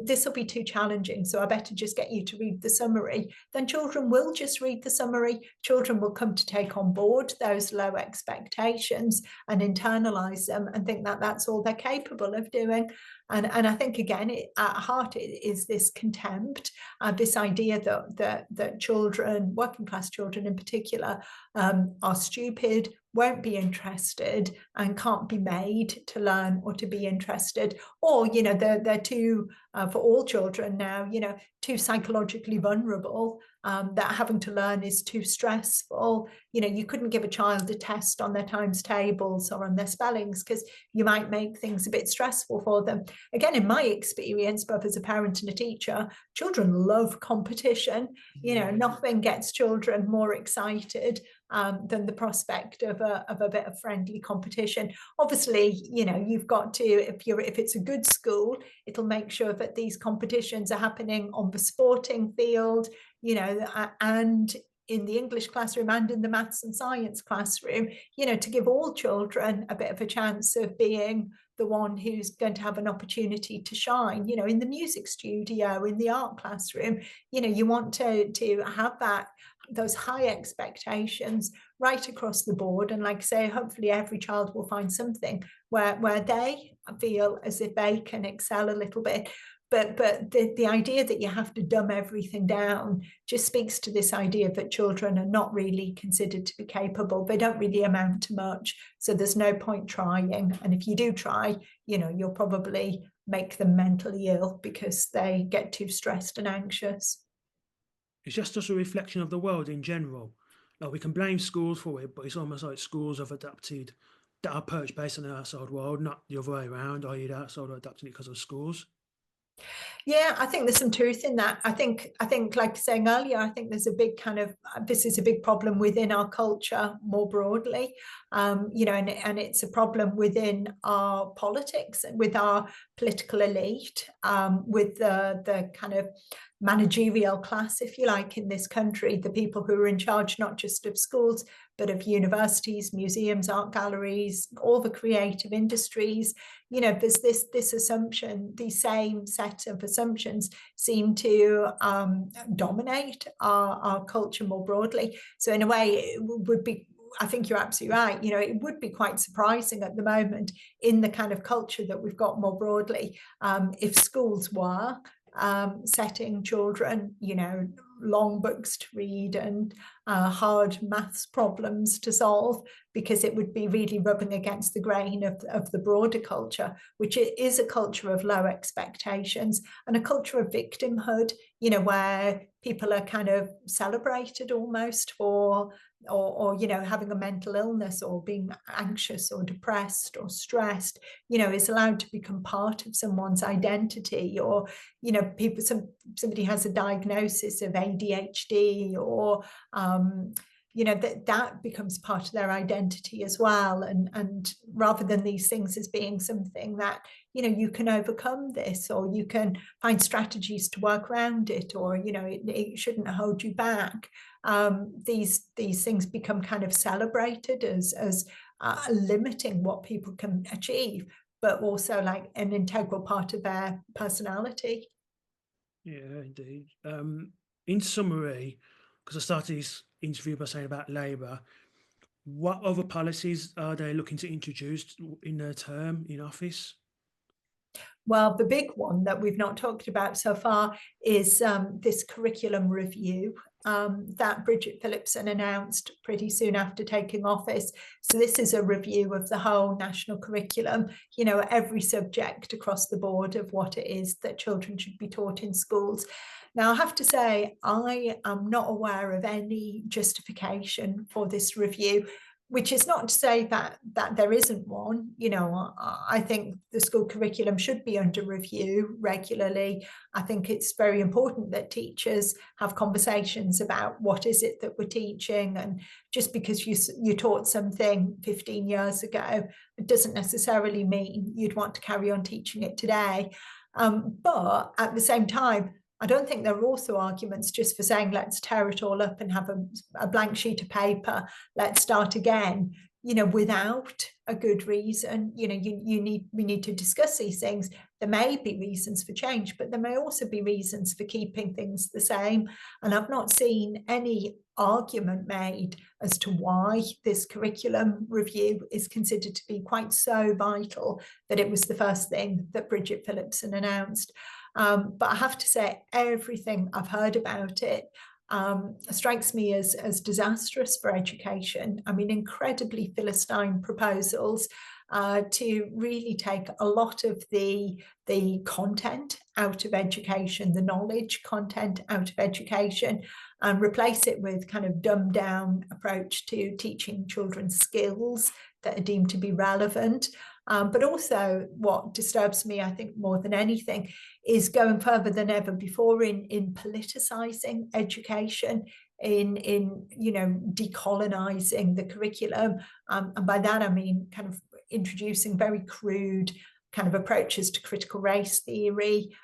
this will be too challenging, so I better just get you to read the summary, then children will just read the summary. Children will come to take on board those low expectations and internalize them and think that that's all they're capable of doing. And I think, again, at heart, it is this contempt, this idea that children, working class children in particular, are stupid, won't be interested, and can't be made to learn or to be interested. Or, they're too, for all children now, too psychologically vulnerable, that having to learn is too stressful. You couldn't give a child a test on their times tables or on their spellings, because you might make things a bit stressful for them. Again, in my experience, both as a parent and a teacher, children love competition. Nothing gets children more excited than the prospect of a bit of friendly competition. Obviously, you've got to, if it's a good school, it'll make sure that these competitions are happening on the sporting field, and in the English classroom and in the maths and science classroom, to give all children a bit of a chance of being the one who's going to have an opportunity to shine. In the music studio, in the art classroom, you want to have those high expectations right across the board. And like I say, hopefully every child will find something where they feel as if they can excel a little bit. But the idea that you have to dumb everything down just speaks to this idea that children are not really considered to be capable. They don't really amount to much, so there's no point trying. And if you do try, you'll probably make them mentally ill because they get too stressed and anxious. It's just a reflection of the world in general. Like, we can blame schools for it, but it's almost like schools have adapted that approach based on the outside world, not the other way around, i.e. the outside are adapting it because of schools. Yeah, I think there's some truth in that. I think, like saying earlier, I think there's a big kind of, this is a big problem within our culture more broadly, and it's a problem within our politics, with our political elite, with the kind of managerial class, if you like, in this country, the people who are in charge not just of schools, but of universities, museums, art galleries, all the creative industries. There's this assumption, the same set of assumptions seem to dominate our culture more broadly. So in a way, it would be, I think you're absolutely right, it would be quite surprising at the moment in the kind of culture that we've got more broadly, if schools were setting children, long books to read and hard maths problems to solve, because it would be really rubbing against the grain of the broader culture, which is a culture of low expectations and a culture of victimhood, where people are kind of celebrated almost for, or having a mental illness or being anxious or depressed or stressed, is allowed to become part of someone's identity. Or somebody has a diagnosis of ADHD, or that becomes part of their identity as well. And rather than these things as being something that you can overcome this, or you can find strategies to work around it, or it shouldn't hold you back, these things become kind of celebrated as limiting what people can achieve, but also like an integral part of their personality. Yeah, indeed. In summary, because I started this interview by saying about Labour, what other policies are they looking to introduce in their term in office? Well, the big one that we've not talked about so far is this curriculum review that Bridget Phillipson announced pretty soon after taking office. So this is a review of the whole national curriculum, every subject across the board of what it is that children should be taught in schools. Now, I have to say, I am not aware of any justification for this review. which is not to say that there isn't one. You know, I think the school curriculum should be under review regularly. I think it's very important that teachers have conversations about what is it that we're teaching, and just because you taught something 15 years ago, it doesn't necessarily mean you'd want to carry on teaching it today. But at the same time, I don't think there are also arguments just for saying, let's tear it all up and have a blank sheet of paper, let's start again, you know, without a good reason. You know, we need to discuss these things. There may be reasons for change, but there may also be reasons for keeping things the same. And I've not seen any argument made as to why this curriculum review is considered to be quite so vital that it was the first thing that Bridget Phillipson announced. But I have to say, everything I've heard about it strikes me as disastrous for education. I mean, incredibly Philistine proposals to really take a lot of the content out of education, the knowledge content out of education, and replace it with kind of dumbed down approach to teaching children skills that are deemed to be relevant. But also what disturbs me, I think, more than anything, is going further than ever before in politicizing education, in you know, decolonizing the curriculum. And by that, I mean kind of introducing very crude kind of approaches to critical race theory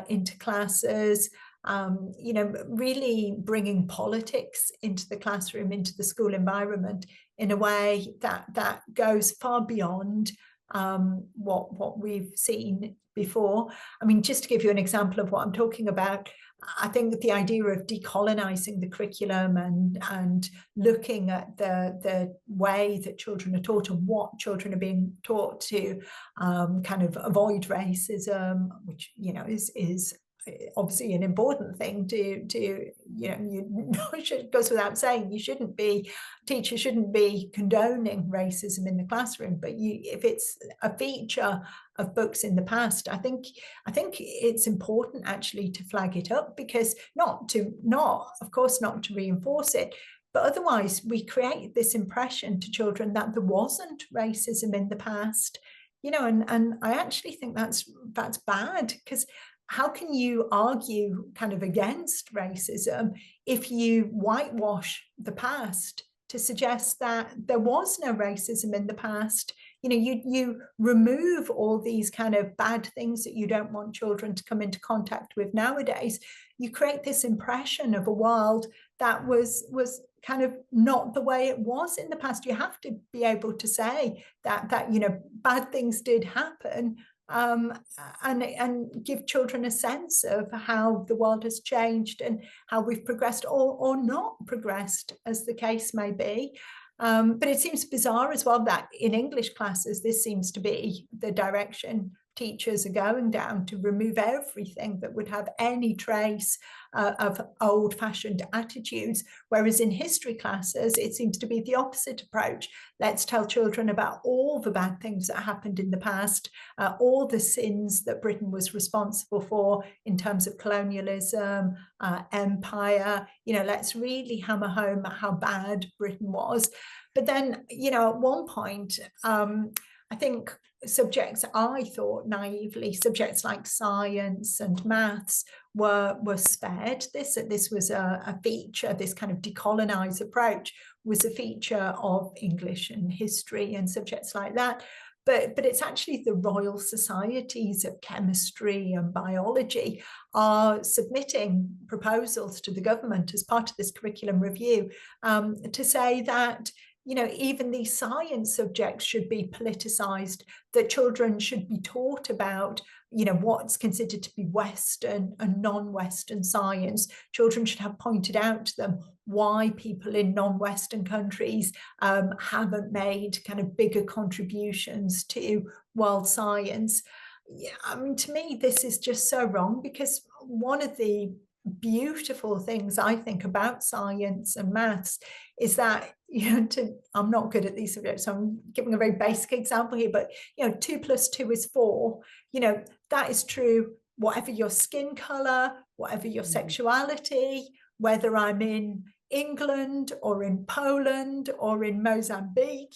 into classes, you know, really bringing politics into the classroom, into the school environment in a way that goes far beyond what we've seen before. I mean, just to give you an example of what I'm talking about, I think that the idea of decolonizing the curriculum and looking at the way that children are taught and what children are being taught to kind of avoid racism, which, you know, is obviously an important thing to you know, it goes without saying, teachers shouldn't be condoning racism in the classroom, but if it's a feature of books in the past, I think it's important actually to flag it up, because of course not to reinforce it, but otherwise we create this impression to children that there wasn't racism in the past, you know, and I actually think that's bad, because how can you argue kind of against racism if you whitewash the past to suggest that there was no racism in the past? You know, you remove all these kind of bad things that you don't want children to come into contact with nowadays. You create this impression of a world that was kind of not the way it was in the past. You have to be able to say that you know, bad things did happen, and give children a sense of how the world has changed and how we've progressed or not progressed, as the case may be. But it seems bizarre as well that in English classes, this seems to be the direction teachers are going down, to remove everything that would have any trace of old-fashioned attitudes, whereas in history classes it seems to be the opposite approach. Let's tell children about all the bad things that happened in the past, all the sins that Britain was responsible for in terms of colonialism, empire. You know, let's really hammer home how bad Britain was. But then, you know, at one point, I think subjects, I thought naively, subjects like science and maths were spared. This was a feature, this kind of decolonized approach was a feature of English and history and subjects like that. But it's actually the Royal Societies of Chemistry and Biology are submitting proposals to the government as part of this curriculum review to say that, you know, even these science subjects should be politicized, that children should be taught about, you know, what's considered to be Western and non-Western science. Children should have pointed out to them why people in non-Western countries haven't made kind of bigger contributions to world science. Yeah, I mean, to me, this is just so wrong, because one of the beautiful things I think about science and maths is that, you know, I'm not good at these subjects, so I'm giving a very basic example here, but, you know, 2 + 2 is 4. You know, that is true whatever your skin color, whatever your sexuality, whether I'm in England or in Poland or in Mozambique,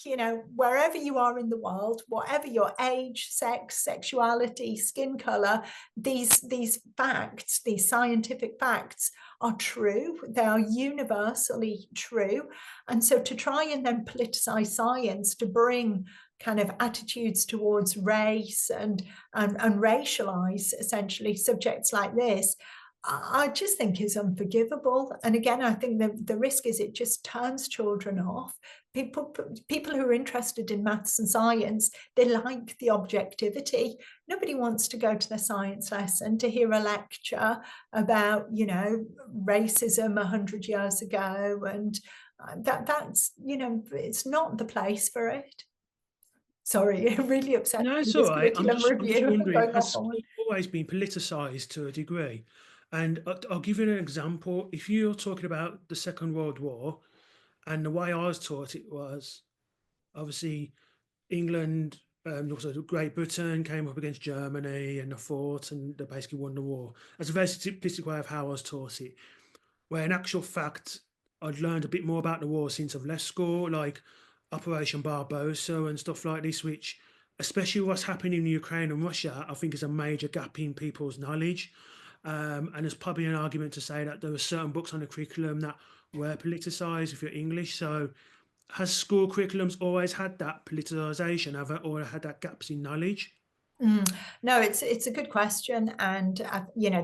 wherever you are in the world, whatever your age, sex, sexuality, skin color, these facts, these scientific facts are true. They are universally true. And so to try and then politicize science to bring kind of attitudes towards race and racialize essentially subjects like this, I just think is unforgivable. And again, I think the risk is it just turns children off. People who are interested in maths and science, they like the objectivity. Nobody wants to go to the science lesson to hear a lecture about, racism 100 years ago. And that's, it's not the place for it. Sorry, it really upset No, me, it's all this right. I'm curriculum just review wondering, going has off on sport one. always been politicized to a degree? And I'll give you an example. If you're talking about the Second World War, and the way I was taught it was obviously England, also Great Britain came up against Germany and they fought and they basically won the war. That's a very simplistic way of how I was taught it. Where in actual fact, I'd learned a bit more about the war since I've left school, like Operation Barbarossa and stuff like this, which, especially what's happening in Ukraine and Russia, I think is a major gap in people's knowledge. And there's probably an argument to say that there were certain books on the curriculum that were politicised if you're English. So has school curriculums always had that politicisation, have it, or had that gaps in knowledge? No, it's a good question, and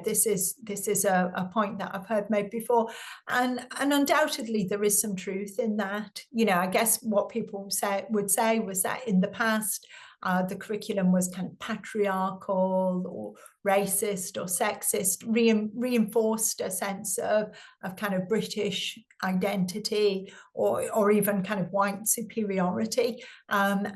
this is a point that I've heard made before, and undoubtedly there is some truth in that. I guess what people would say was that in the past, the curriculum was kind of patriarchal or racist or sexist, reinforced a sense of kind of British identity or even kind of white superiority, and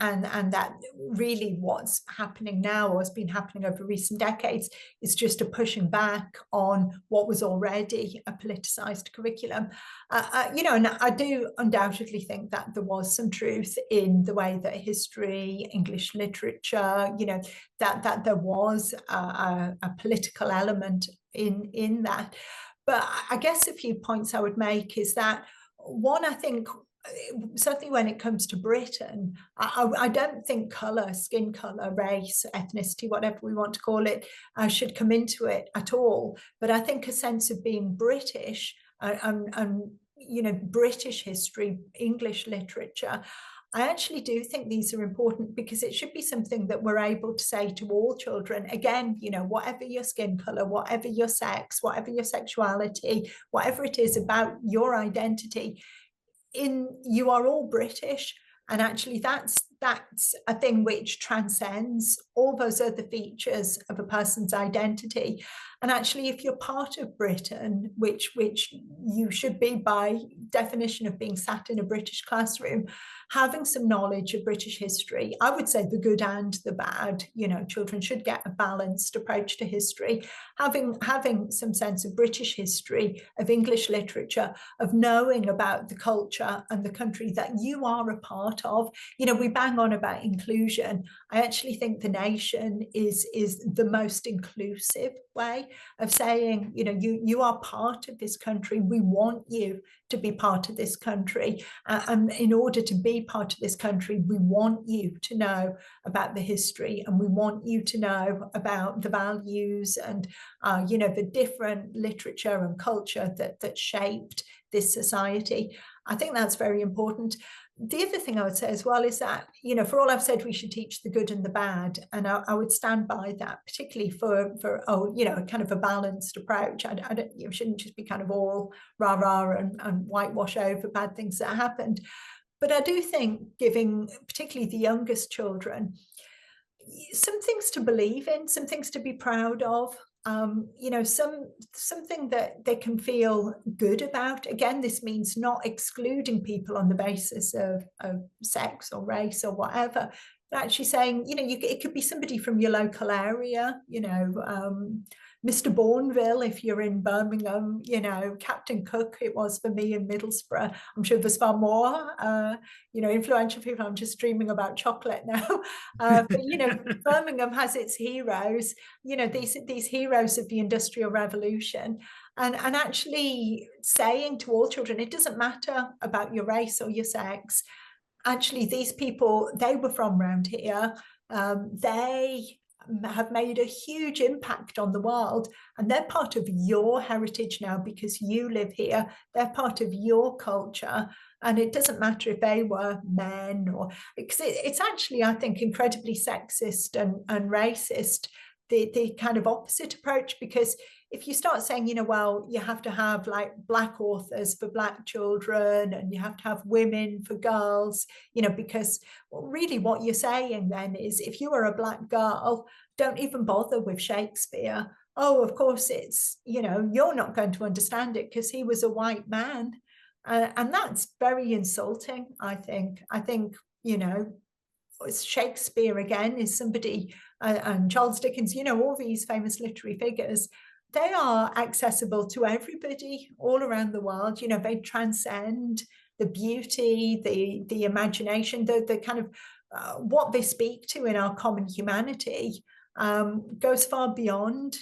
that really what's happening now or has been happening over recent decades is just a pushing back on what was already a politicized curriculum. And I do undoubtedly think that there was some truth in the way that history, English literature, that there was a political element in that. But I guess a few points I would make is that, one, I think certainly when it comes to Britain, I don't think colour, skin colour, race, ethnicity, whatever we want to call it, should come into it at all. But I think a sense of being British and British history, English literature, I actually do think these are important because it should be something that we're able to say to all children. Again, whatever your skin color, whatever your sex, whatever your sexuality, whatever it is about your identity, you are all British. And actually that's a thing which transcends all those other features of a person's identity. And actually, if you're part of Britain, which you should be by definition of being sat in a British classroom, having some knowledge of British history, I would say the good and the bad, children should get a balanced approach to history, having some sense of British history, of English literature, of knowing about the culture and the country that you are a part of. We bang on about inclusion. I actually think the nation is the most inclusive way of saying, you are part of this country. We want you to be part of this country. And in order to be part of this country, we want you to know about the history, and we want you to know about the values and, the different literature and culture that shaped this society. I think that's very important. The other thing I would say as well is that, for all I've said, we should teach the good and the bad. And I would stand by that, particularly for kind of a balanced approach. You shouldn't just be kind of all rah-rah and whitewash over bad things that happened. But I do think giving particularly the youngest children some things to believe in, some things to be proud of, something that they can feel good about. Again, this means not excluding people on the basis of sex or race or whatever, but actually saying, it could be somebody from your local area, Mr. Bourneville, if you're in Birmingham, you know, Captain Cook, it was for me in Middlesbrough. I'm sure there's far more, you know, influential people. I'm just dreaming about chocolate now. But, you know, Birmingham has its heroes, you know, these heroes of the Industrial Revolution. And actually saying to all children, it doesn't matter about your race or your sex. Actually, these people, they were from around here. They have made a huge impact on the world, and they're part of your heritage now because you live here. They're part of your culture, and it doesn't matter if they were men or, because it's actually, I think, incredibly sexist and racist, the kind of opposite approach. Because if you start saying, you know, well, you have to have like Black authors for Black children and you have to have women for girls, you know, because really what you're saying then is if you are a Black girl, don't even bother with Shakespeare. Oh, of course, it's, you know, you're not going to understand it because he was a white man. And that's very insulting, I think. I think, you know, Shakespeare again is somebody, and Charles Dickens, you know, all these famous literary figures, they are accessible to everybody all around the world. You know, they transcend the beauty, the imagination, the kind of what they speak to in our common humanity goes far beyond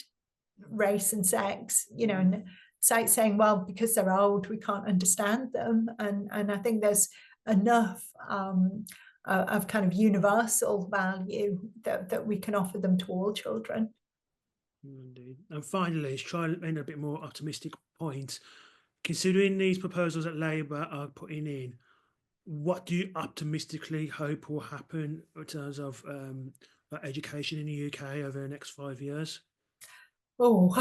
race and sex, you know, and saying, well, because they're old, we can't understand them. And I think there's enough of kind of universal value that we can offer them to all children. Indeed. And finally, let's try and make a bit more optimistic point. Considering these proposals that Labour are putting in, what do you optimistically hope will happen in terms of education in the UK over the next 5 years? Oh,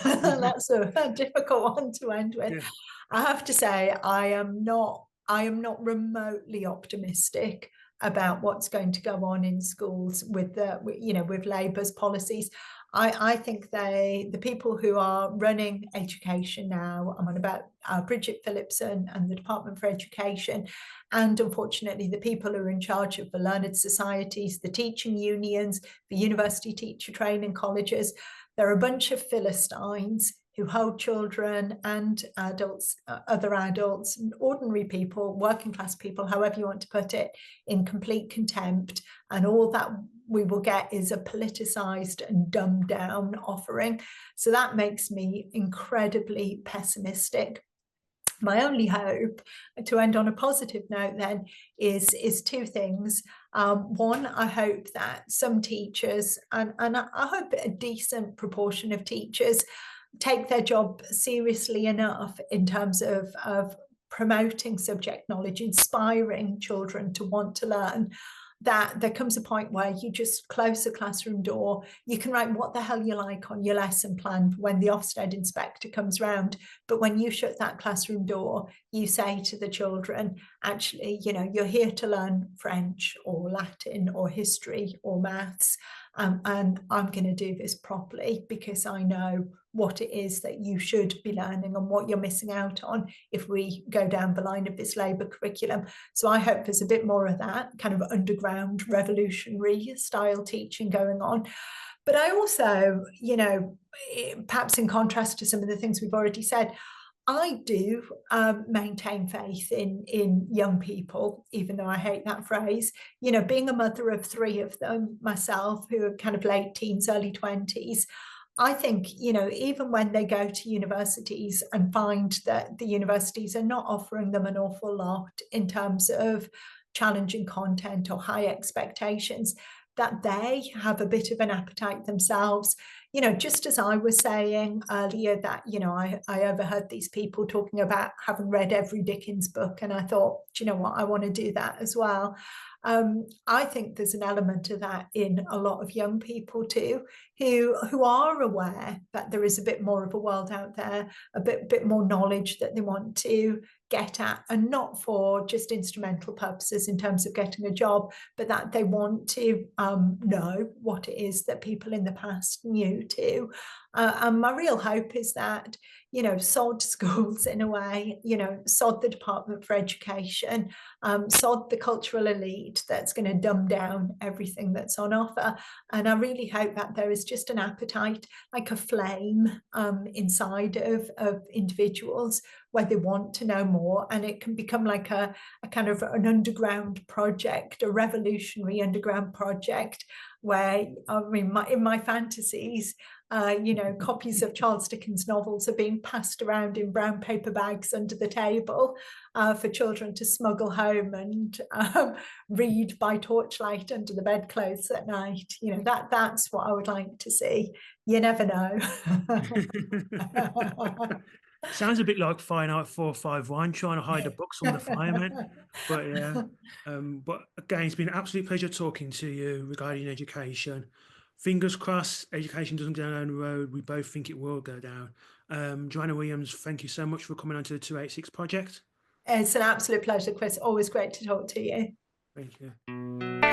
that's a difficult one to end with. Yeah. I have to say, I am not remotely optimistic about what's going to go on in schools with you know, with Labour's policies. I think the people who are running education now, I'm on about Bridget Phillipson and the Department for Education, and unfortunately the people who are in charge of the learned societies, the teaching unions, the university teacher training colleges, they're a bunch of Philistines who hold children and adults, other adults, ordinary people, working class people, however you want to put it, in complete contempt. And all that we will get is a politicized and dumbed down offering. So that makes me incredibly pessimistic. My only hope, to end on a positive note then, is two things. One, I hope that some teachers, and I hope a decent proportion of teachers, take their job seriously enough in terms of promoting subject knowledge, inspiring children to want to learn, that there comes a point where you just close the classroom door. You can write what the hell you like on your lesson plan when the Ofsted inspector comes round, but when you shut that classroom door, you say to the children, actually, you know, you're here to learn French or Latin or history or maths, and I'm going to do this properly because I know what it is that you should be learning and what you're missing out on if we go down the line of this Labour curriculum. So I hope there's a bit more of that kind of underground revolutionary style teaching going on. But I also, you know, perhaps in contrast to some of the things we've already said, I do maintain faith in young people, even though I hate that phrase. You know, being a mother of three of them myself, who are kind of late teens, early 20s, I think, you know, even when they go to universities and find that the universities are not offering them an awful lot in terms of challenging content or high expectations, that they have a bit of an appetite themselves. You know, just as I was saying earlier that, you know, I overheard these people talking about having read every Dickens book, and I thought, do you know what, I want to do that as well. I think there's an element of that in a lot of young people too, who are aware that there is a bit more of a world out there, a bit more knowledge that they want to get at, and not for just instrumental purposes in terms of getting a job, but that they want to know what it is that people in the past knew too. And my real hope is that, sod schools in a way, sod the Department for Education, sod the cultural elite that's going to dumb down everything that's on offer. And I really hope that there is just an appetite, like a flame inside of individuals where they want to know more, and it can become like a kind of an underground project, a revolutionary underground project where, I mean, in my fantasies, copies of Charles Dickens novels are being passed around in brown paper bags under the table for children to smuggle home and read by torchlight under the bedclothes at night. That's what I would like to see. You never know. Sounds a bit like Fahrenheit 451, trying to hide the books from the firemen. But yeah, but again, it's been an absolute pleasure talking to you regarding education. Fingers crossed, education doesn't go down the road we both think it will go down. Joanna Williams, thank you so much for coming onto the 286 project. It's an absolute pleasure, Chris. Always great to talk to you. Thank you.